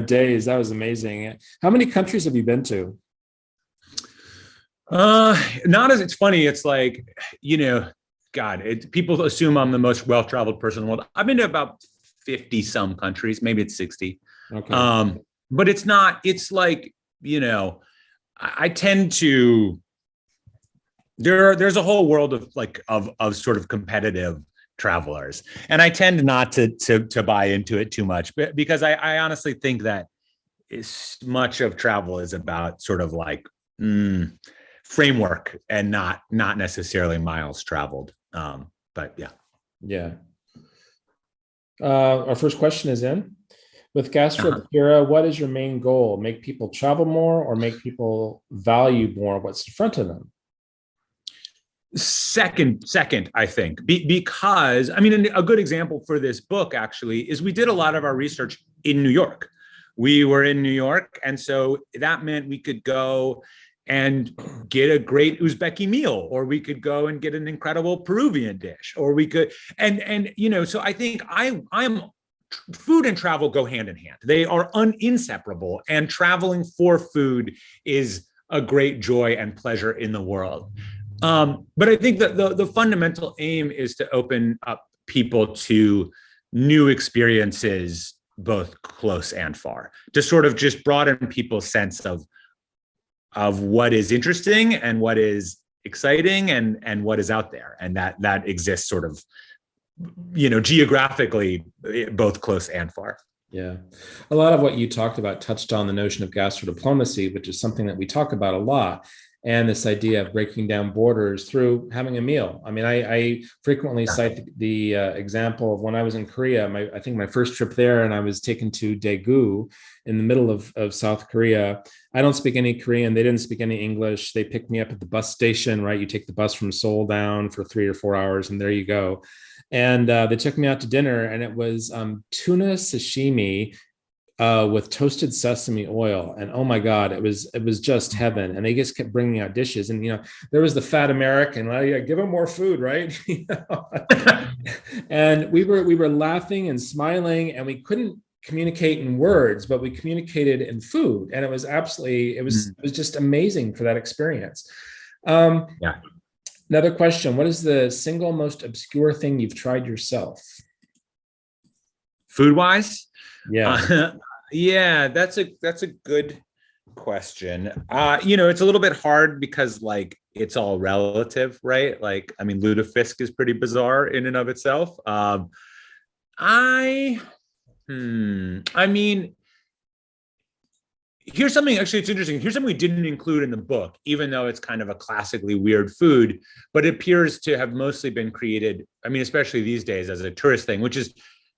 days. That was amazing. How many countries have you been to? It's funny. It's like, people assume I'm the most well-traveled person in the world. I've been to about 50 some countries, maybe it's 60. Okay. But it's not, it's like, I tend to, there's a whole world of sort of competitive travelers. And I tend not to buy into it too much, because I honestly think that much of travel is about sort of like framework and not necessarily miles traveled. But yeah. Yeah. Our first question is in. With Gastro Obscura, what is your main goal? Make people travel more or make people value more what's in front of them? Second, I think, because a good example for this book actually is we did a lot of our research in New York. We were in New York, and so that meant we could go and get a great Uzbeki meal, or we could go and get an incredible Peruvian dish, or we could, so I think I'm food and travel go hand in hand. They are inseparable, and traveling for food is a great joy and pleasure in the world. But I think that the fundamental aim is to open up people to new experiences, both close and far, to sort of just broaden people's sense of what is interesting and what is exciting and what is out there, and that exists sort of, geographically, both close and far. Yeah. A lot of what you talked about touched on the notion of gastrodiplomacy, which is something that we talk about a lot. And this idea of breaking down borders through having a meal. I mean, I frequently cite the example of when I was in Korea, I think my first trip there, and I was taken to Daegu in the middle of South Korea. I don't speak any Korean. They didn't speak any English. They picked me up at the bus station, right? You take the bus from Seoul down for 3 or 4 hours, and there you go. And they took me out to dinner, and it was tuna sashimi with toasted sesame oil, and oh my God, it was just heaven. And they just kept bringing out dishes, and there was the fat American, well, yeah, give them more food, right? And we were laughing and smiling, and we couldn't communicate in words, but we communicated in food, and it was just amazing for that experience. Yeah. Another question: what is the single most obscure thing you've tried yourself? Food wise? Yeah. Yeah, that's a good question. It's a little bit hard because it's all relative, right? Lutefisk is pretty bizarre in and of itself. Here's something, actually, it's interesting. Here's something we didn't include in the book, even though it's kind of a classically weird food, but it appears to have mostly been created, especially these days, as a tourist thing, which is,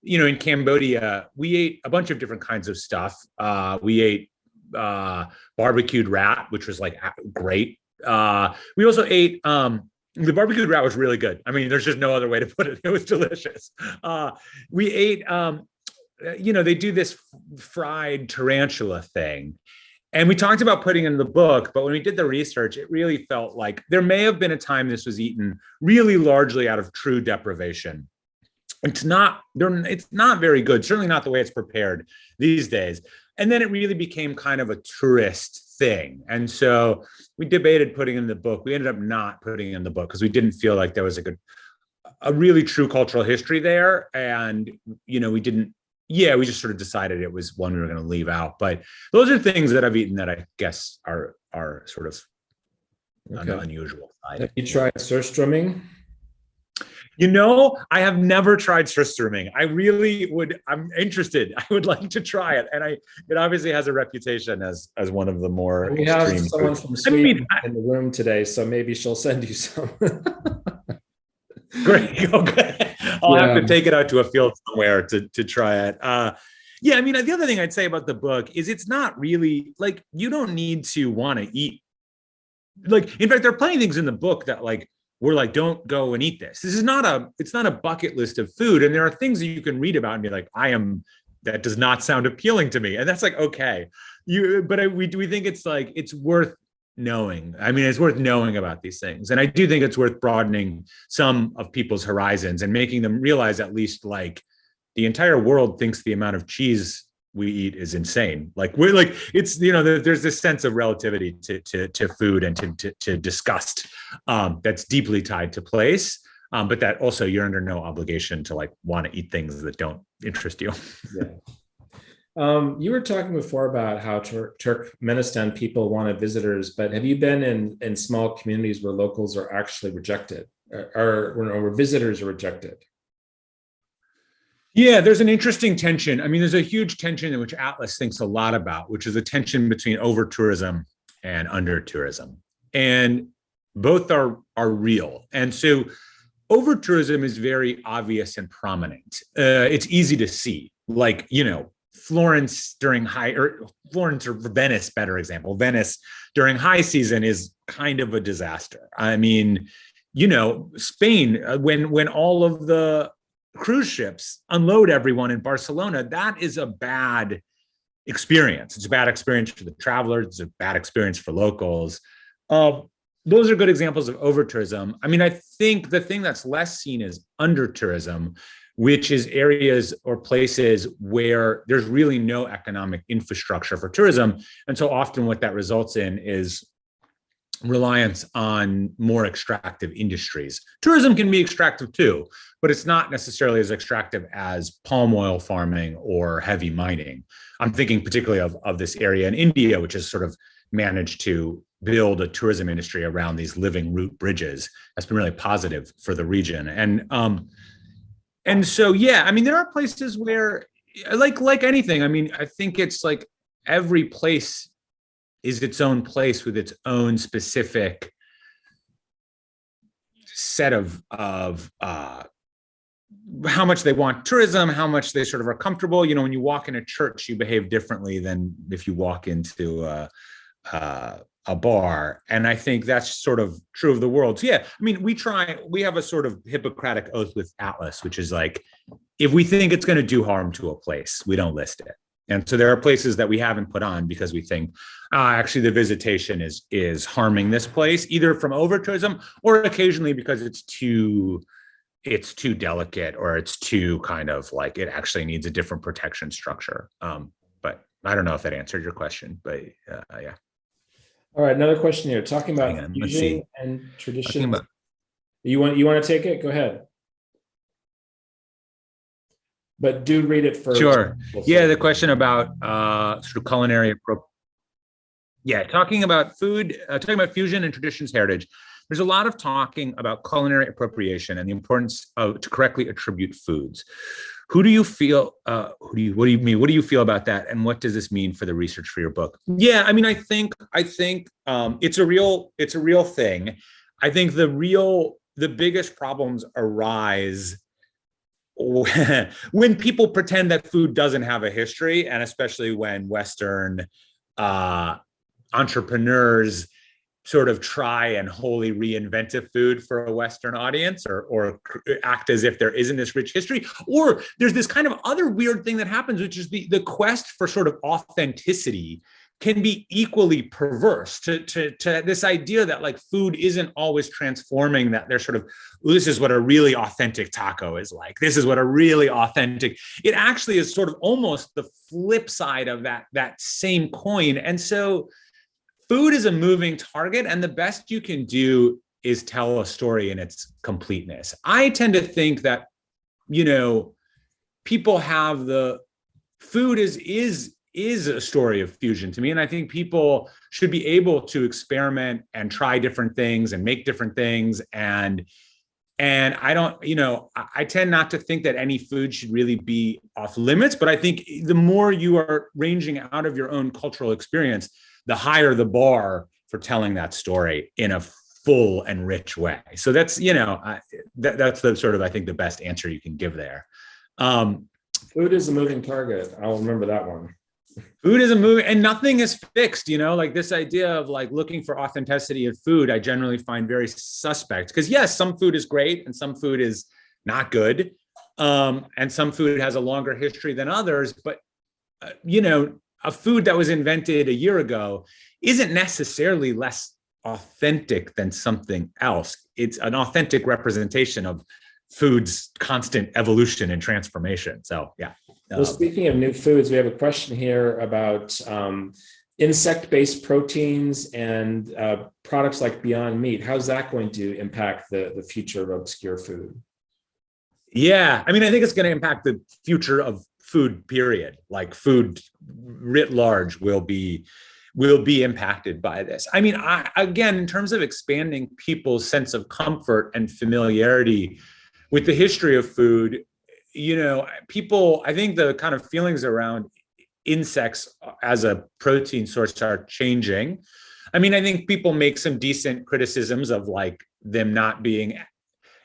in Cambodia, we ate a bunch of different kinds of stuff. We ate barbecued rat, which was great. We also ate, the barbecued rat was really good. There's just no other way to put it. It was delicious. We ate, they do this fried tarantula thing. And we talked about putting in the book, but when we did the research, it really felt like there may have been a time this was eaten really largely out of true deprivation. It's not very good, certainly not the way it's prepared these days. And then it really became kind of a tourist thing. And so we debated putting in the book. We ended up not putting in the book because we didn't feel like there was a really true cultural history there. And, we just sort of decided it was one we were going to leave out. But those are things that I've eaten that I guess are sort of on the unusual side. Have you tried surströmming? I have never tried surströmming. I'm interested. I would like to try it. And it obviously has a reputation as one of the more we extreme have someone foods. from Sweden in the room today, so maybe she'll send you some. Great. Okay. I'll have to take it out to a field somewhere to try it. The other thing I'd say about the book is it's not really you don't need to want to eat. In fact, there are plenty of things in the book that we're don't go and eat this. It's not a bucket list of food. And there are things that you can read about and be like, that does not sound appealing to me. And that's okay. We think it's worth knowing. It's worth knowing about these things. And I do think it's worth broadening some of people's horizons and making them realize at least the entire world thinks the amount of cheese we eat is insane. There's this sense of relativity to food and to disgust that's deeply tied to place, but that also you're under no obligation to want to eat things that don't interest you. Yeah. You were talking before about how Turkmenistan people wanted visitors, but have you been in small communities where locals are actually rejected, or where visitors are rejected? Yeah, there's an interesting tension. There's a huge tension in which Atlas thinks a lot about, which is a tension between over tourism and under tourism. And both are real. And so over tourism is very obvious and prominent. It's easy to see, Florence or Venice, better example. Venice during high season is kind of a disaster. Spain, when all of the cruise ships unload everyone in Barcelona, that is a bad experience. It's a bad experience for the travelers. It's a bad experience for locals. Those are good examples of over tourism. I mean, I think the thing that's less seen is under tourism, which is areas or places where there's really no economic infrastructure for tourism. And so often what that results in is reliance on more extractive industries. Tourism can be extractive too, but it's not necessarily as extractive as palm oil farming or heavy mining. I'm thinking particularly of this area in India, which has sort of managed to build a tourism industry around these living root bridges. That's been really positive for the region. And so, yeah, I mean, there are places where, like anything, I mean, I think it's like every place is its own place with its own specific set of how much they want tourism, how much they sort of are comfortable. You know, when you walk in a church, you behave differently than if you walk into a bar. And I think that's sort of true of the world. So, yeah, I mean, we have a sort of Hippocratic oath with Atlas, which is like, if we think it's going to do harm to a place, we don't list it. And so there are places that we haven't put on because we think, actually, the visitation is harming this place, either from over tourism or occasionally because it's too delicate, or it's too kind of like it actually needs a different protection structure. But I don't know if that answered your question, but yeah. All right, another question here. Talking about fusion and tradition. You want to take it? Go ahead. But do read it first. Sure. Yeah, the question about sort of culinary. Yeah, talking about food, talking about fusion and traditions heritage. There's a lot of talking about culinary appropriation and the importance of to correctly attribute foods. What do you feel about that? And what does this mean for the research for your book? Yeah, I mean, I think it's a real thing. I think the biggest problems arise when people pretend that food doesn't have a history, and especially when Western entrepreneurs sort of try and wholly reinvent a food for a Western audience, or act as if there isn't this rich history, or there's this kind of other weird thing that happens, which is the quest for sort of authenticity can be equally perverse to this idea that like food isn't always transforming, that they're sort of, this is what a really authentic taco is like. This is what a really authentic, it actually is sort of almost the flip side of that same coin. And so food is a moving target, and the best you can do is tell a story in its completeness. I tend to think that, you know, people have food is a story of fusion to me. And I think people should be able to experiment and try different things and make different things. And I don't, you know, I tend not to think that any food should really be off limits, but I think the more you are ranging out of your own cultural experience, the higher the bar for telling that story in a full and rich way. So that's, you know, that's the sort of, I think, the best answer you can give there. Food is a moving target. I'll remember that one. Food is a moving, and nothing is fixed, you know, like this idea of like looking for authenticity of food, I generally find very suspect, because yes, some food is great and some food is not good. And some food has a longer history than others, but you know, a food that was invented a year ago isn't necessarily less authentic than something else. It's an authentic representation of food's constant evolution and transformation. So, yeah. Well, speaking of new foods, we have a question here about insect-based proteins and products like Beyond Meat. How's that going to impact the future of obscure food? Yeah, I mean, I think it's going to impact the future of food, period. Like food writ large will be impacted by this. I mean, again, in terms of expanding people's sense of comfort and familiarity with the history of food, you know, people, I think the kind of feelings around insects as a protein source are changing. I mean, I think people make some decent criticisms of like them not being,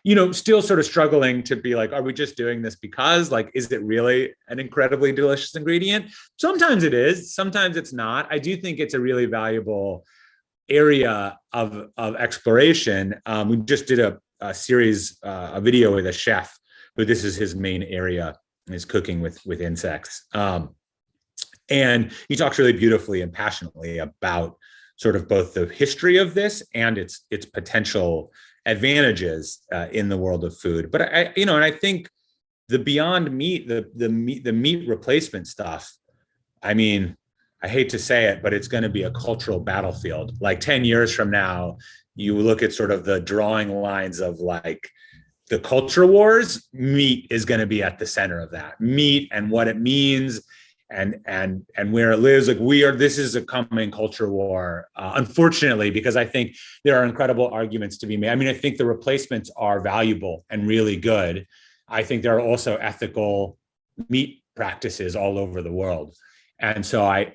you know, still sort of struggling to be like, are we just doing this because, like, is it really an incredibly delicious ingredient? Sometimes it is, sometimes it's not. I do think it's a really valuable area of exploration. We just did a series, a video with a chef, but this is his main area, is cooking with insects. And he talks really beautifully and passionately about sort of both the history of this and its potential advantages in the world of food. But and I think the beyond meat, the meat replacement stuff, I mean, I hate to say it, but it's going to be a cultural battlefield. Like 10 years from now, you look at sort of the drawing lines of like the culture wars, meat is going to be at the center of that. Meat and what it means and where it lives. Like this is a coming culture war, unfortunately, because I think there are incredible arguments to be made. I mean, I think the replacements are valuable and really good. I think there are also ethical meat practices all over the world. And so I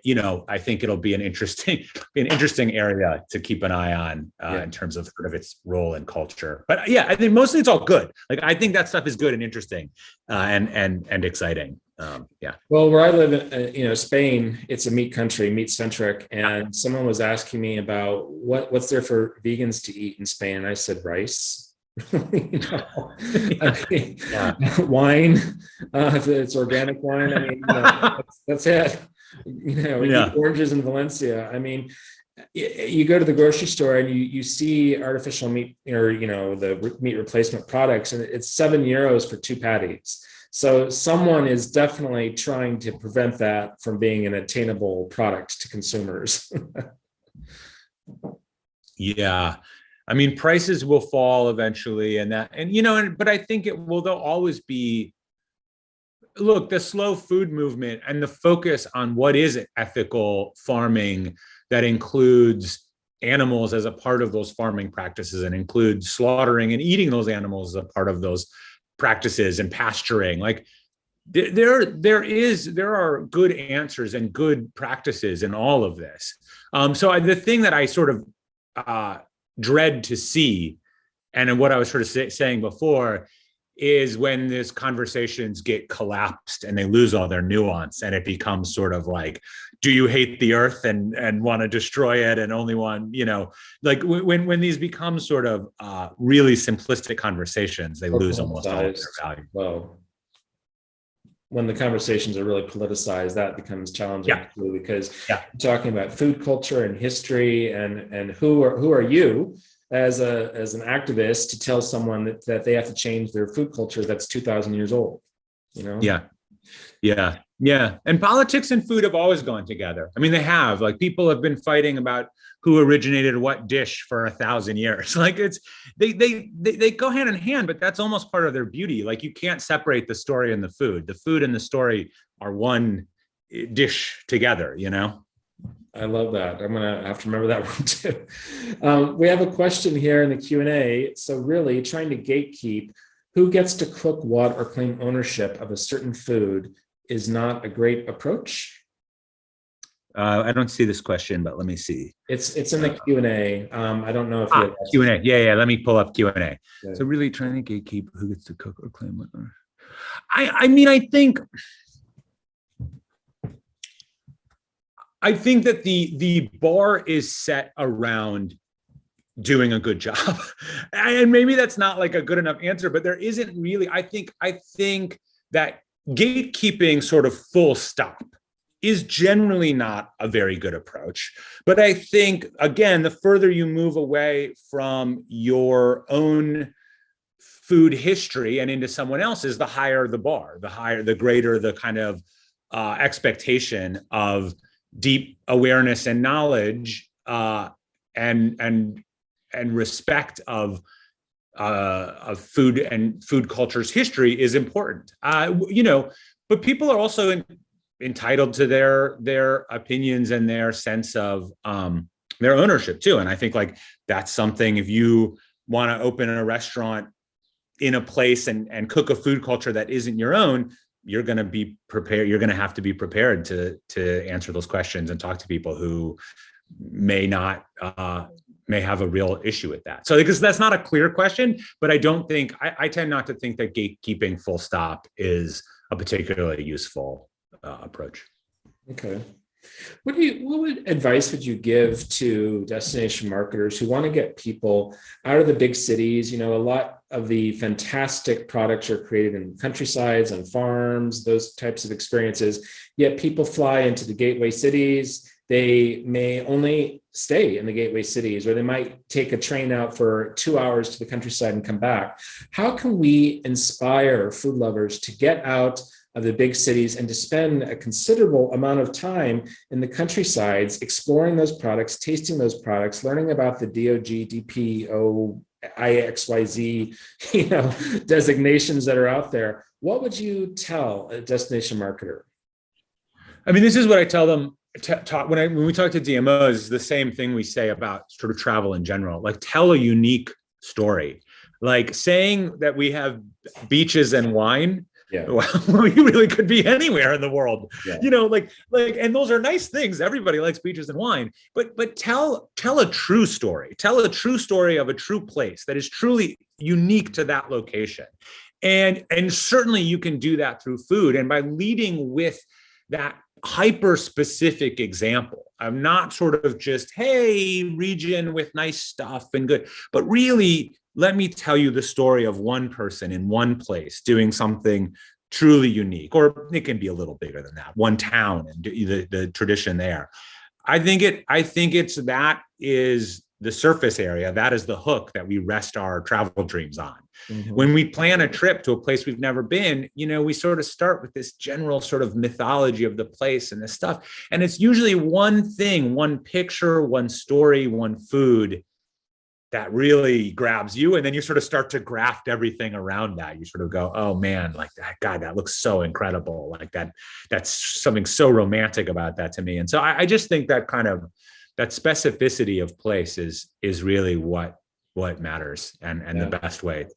think it'll be an interesting area to keep an eye on in terms of sort of its role in culture. But yeah, I think mostly it's all good. Like I think that stuff is good and interesting and exciting. Yeah. Well, where I live in, Spain, it's a meat country, meat centric. And someone was asking me about what's there for vegans to eat in Spain. And I said, rice. Wine, if it's organic wine. I mean, that's it. Oranges in Valencia. I mean, you go to the grocery store and you see artificial meat or the meat replacement products, and it's €7 for 2 patties. So someone is definitely trying to prevent that from being an attainable product to consumers. Yeah. I mean, prices will fall eventually but I think there'll always be, look, the slow food movement and the focus on what is ethical farming that includes animals as a part of those farming practices and includes slaughtering and eating those animals as a part of those practices and pasturing. Like there are good answers and good practices in all of this. So the thing that I sort of dread to see, and what I was sort of saying before, is when these conversations get collapsed and they lose all their nuance, and it becomes sort of like, do you hate the earth and want to destroy it and only want, like when these become sort of really simplistic conversations, they lose almost all of their value. Well, when the conversations are really politicized, that becomes challenging too, because you're talking about food culture and history, and who are you as an activist to tell someone that they have to change their food culture that's 2,000 years old, Yeah. And politics and food have always gone together. I mean, they have. Like, people have been fighting about who originated what dish for 1,000 years. Like, they go hand in hand, but that's almost part of their beauty. Like, you can't separate the story and the food. The food and the story are one dish together, I love that. I'm going to have to remember that one too. We have a question here in the Q&A. So really trying to gatekeep who gets to cook what or claim ownership of a certain food is not a great approach. I don't see this question, but let me see. It's in the Q&A. I don't know if you have Q&A. Yeah. Let me pull up Q&A. Yeah. So really trying to gatekeep who gets to cook or claim what. I think that the bar is set around doing a good job. And maybe that's not like a good enough answer, but there isn't really, I think that gatekeeping sort of full stop is generally not a very good approach. But I think, again, the further you move away from your own food history and into someone else's, the higher the bar, the greater the kind of expectation of deep awareness and knowledge and respect of food and food culture's history is important. But people are also entitled to their opinions and their sense of their ownership too. And I think like that's something, if you want to open a restaurant in a place and cook a food culture that isn't your own, you're going to be prepared. You're going to have to be prepared to answer those questions and talk to people who may have a real issue with that. So because that's not a clear question, but I tend not to think that gatekeeping full stop is a particularly useful approach. Okay. What advice would you give to destination marketers who want to get people out of the big cities? You know, a lot of the fantastic products are created in countrysides and farms, those types of experiences. Yet people fly into the gateway cities. They may only stay in the gateway cities, or they might take a train out for 2 hours to the countryside and come back. How can we inspire food lovers to get out of the big cities and to spend a considerable amount of time in the countrysides, exploring those products, tasting those products, learning about the DOG, DPO, IXYZ, designations that are out there? What would you tell a destination marketer? I mean, this is what I tell them. When we talk to DMOs, it's the same thing we say about sort of travel in general. Like, tell a unique story. Like, saying that we have beaches and wine. Yeah. Well, you really could be anywhere in the world. Yeah. And those are nice things. Everybody likes beaches and wine, but tell a true story. Tell a true story of a true place that is truly unique to that location. And certainly you can do that through food. And by leading with that hyper specific example, I'm not sort of just, hey, region with nice stuff and good, but really, let me tell you the story of one person in one place doing something truly unique, or it can be a little bigger than that, one town and the tradition there. I think that is the surface area. That is the hook that we rest our travel dreams on. Mm-hmm. When we plan a trip to a place we've never been, we sort of start with this general sort of mythology of the place and this stuff. And it's usually one thing, one picture, one story, one food that really grabs you. And then you sort of start to graft everything around that. You sort of go, oh man, like that, God, that looks so incredible. Like that's something so romantic about that to me. And so I just think that kind of, that specificity of place is really what matters and the best way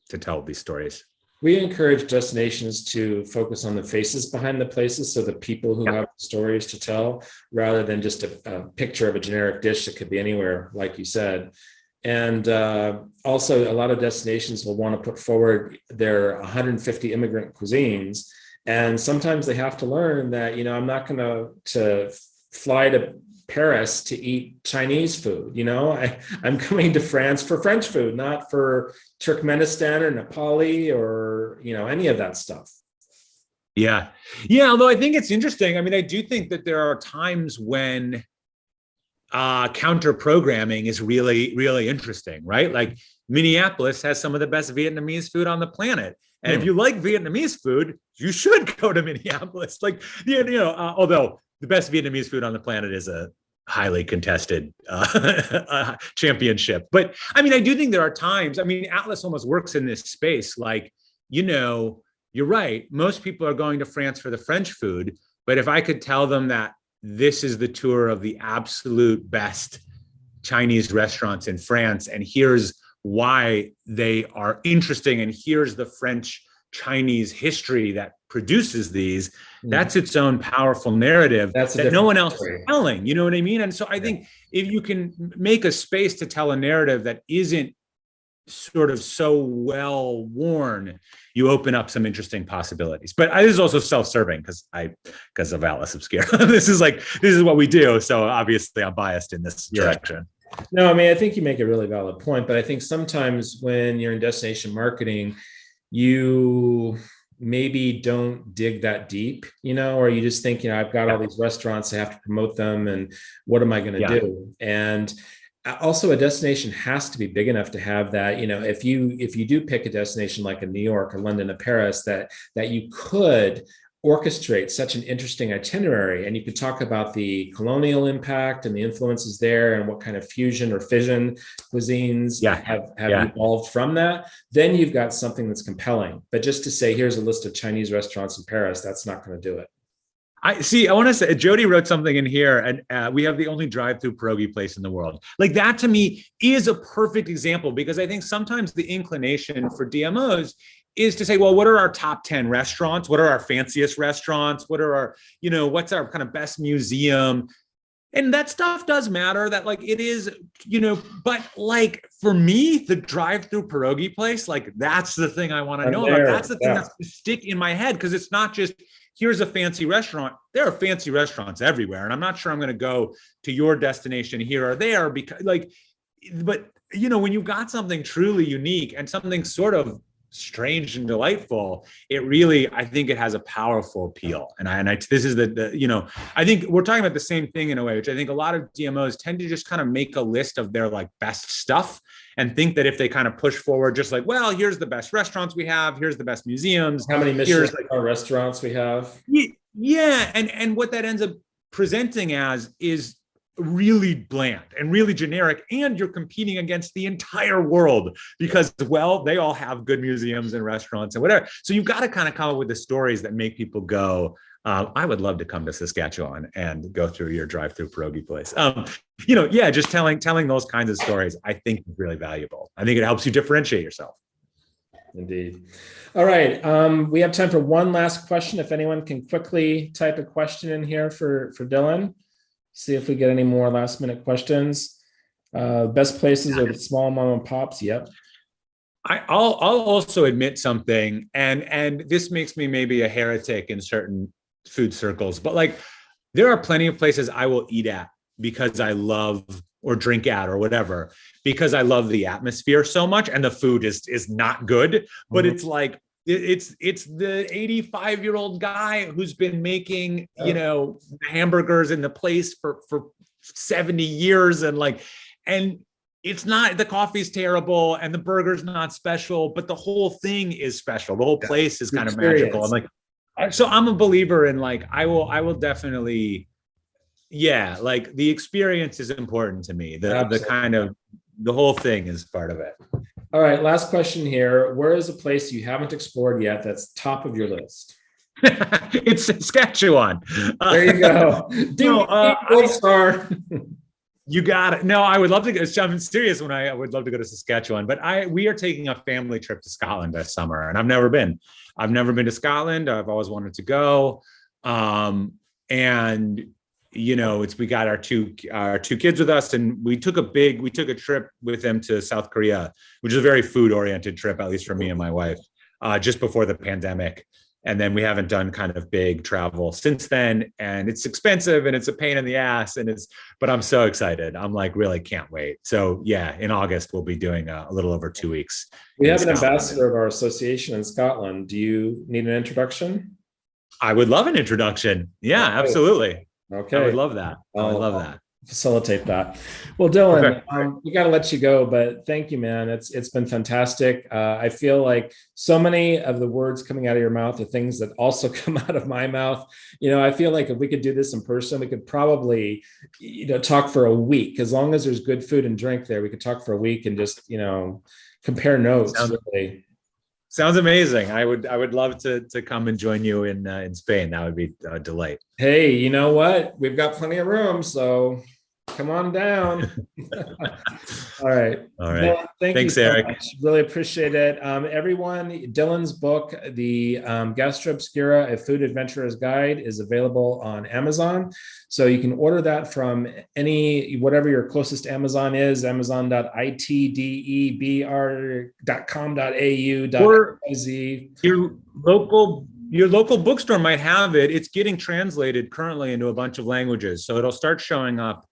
to tell these stories. We encourage destinations to focus on the faces behind the places, so the people who have stories to tell, rather than just a picture of a generic dish that could be anywhere, like you said. And also, a lot of destinations will want to put forward their 150 immigrant cuisines. And sometimes they have to learn that, I'm not going to fly to Paris to eat Chinese food. I'm coming to France for French food, not for Turkmenistan or Nepali or, any of that stuff. Yeah. Although I think it's interesting. I mean, I do think that there are times when counter programming is really, really interesting, right? Like, Minneapolis has some of the best Vietnamese food on the planet. And if you like Vietnamese food, you should go to Minneapolis. Like, although the best Vietnamese food on the planet is a highly contested championship. But I mean, I do think there are times, Atlas almost works in this space. Like, you're right. Most people are going to France for the French food. But if I could tell them that this is the tour of the absolute best Chinese restaurants in France, and here's why they are interesting, and here's the French Chinese history that produces these, that's its own powerful narrative that no one else is telling. You know what I mean? And so I think if you can make a space to tell a narrative that isn't sort of so well worn, you open up some interesting possibilities. But this is also self-serving because of Atlas Obscura. This is what we do. So obviously I'm biased in this direction. No, I think you make a really valid point, but I think sometimes when you're in destination marketing, you maybe don't dig that deep, or you just think, I've got all these restaurants, I have to promote them, and what am I going to do? And also, a destination has to be big enough to have that. If you do pick a destination like a New York, a London, a Paris, that you could orchestrate such an interesting itinerary, and you could talk about the colonial impact and the influences there, and what kind of fusion or fission cuisines have evolved from that, then you've got something that's compelling. But just to say, here's a list of Chinese restaurants in Paris, that's not going to do it. I want to say, Jody wrote something in here, and we have the only drive-through pierogi place in the world. Like, that to me is a perfect example, because I think sometimes the inclination for DMOs is to say, well, what are our top 10 restaurants? What are our fanciest restaurants? What are our, what's our kind of best museum? And that stuff does matter, that like it is, but like for me, the drive-through pierogi place, like that's the thing I want to know about. That's the thing that's to stick in my head, because it's not just, here's a fancy restaurant. There are fancy restaurants everywhere. And I'm not sure I'm going to go to your destination here or there because but when you've got something truly unique and something sort of strange and delightful, it really, I think it has a powerful appeal. And this is I think we're talking about the same thing in a way, which I think a lot of DMOs tend to just kind of make a list of their like best stuff and think that if they kind of push forward, just like, well, here's the best restaurants we have, here's the best museums, how many Michelin restaurants we have. Yeah. And what that ends up presenting as is really bland and really generic, and you're competing against the entire world because, well, they all have good museums and restaurants and whatever. So you've got to kind of come up with the stories that make people go, I would love to come to Saskatchewan and go through your drive-through pierogi place. Just telling those kinds of stories, I think is really valuable. I think it helps you differentiate yourself. Indeed. All right. We have time for one last question. If anyone can quickly type a question in here for Dylan. See if we get any more last minute questions. Best places are the small mom and pops. Yep. I'll also admit something, and this makes me maybe a heretic in certain food circles, but like there are plenty of places I will eat at because I love, or drink at or whatever, because I love the atmosphere so much, and the food is not good, but it's like it's the 85-year-old guy who's been making hamburgers in the place for 70 years, and it's not, the coffee's terrible and the burger's not special, but the whole thing is special. The whole place is kind of magical. So I'm a believer in I will definitely, the experience is important to me. The whole thing is part of it. All right, last question here. Where is a place you haven't explored yet that's top of your list? It's Saskatchewan. There you go. Star. You got it. No, I would love to go. I'm serious when I would love to go to Saskatchewan, but we are taking a family trip to Scotland this summer, and I've never been to Scotland. I've always wanted to go. We got our two kids with us, and we took a trip with them to South Korea, which is a very food oriented trip, at least for me and my wife, just before the pandemic. And then we haven't done kind of big travel since then, and it's expensive and it's a pain in the ass, but I'm so excited. I'm really can't wait. So yeah, in August, we'll be doing a little over 2 weeks. We have an ambassador of our association in Scotland. Do you need an introduction? I would love an introduction. Yeah, okay. Absolutely. Okay. I would love that. I would love that. Facilitate that. Well, Dylan, we got to let you go, but thank you, man. It's been fantastic. I feel like so many of the words coming out of your mouth are things that also come out of my mouth. I feel like if we could do this in person, we could probably, talk for a week. As long as there's good food and drink there, we could talk for a week and just, compare notes. Sounds amazing. I would love to come and join you in Spain. That would be a delight. Hey, you know what? We've got plenty of room, so come on down. All right. Well, thanks, you so Eric. Much. Really appreciate it. Everyone, Dylan's book, the Atlas Obscura, A Food Adventurer's Guide, is available on Amazon. So you can order that from whatever your closest Amazon is, amazon.itdebr.com.au. Or your local bookstore might have it. It's getting translated currently into a bunch of languages. So it'll start showing up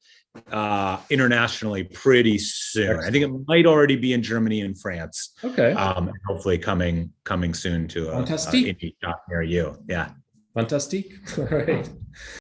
internationally pretty soon. Excellent. I think it might already be in Germany and France. Okay. Hopefully coming soon to a indie shop near you. Yeah. Fantastic. All right.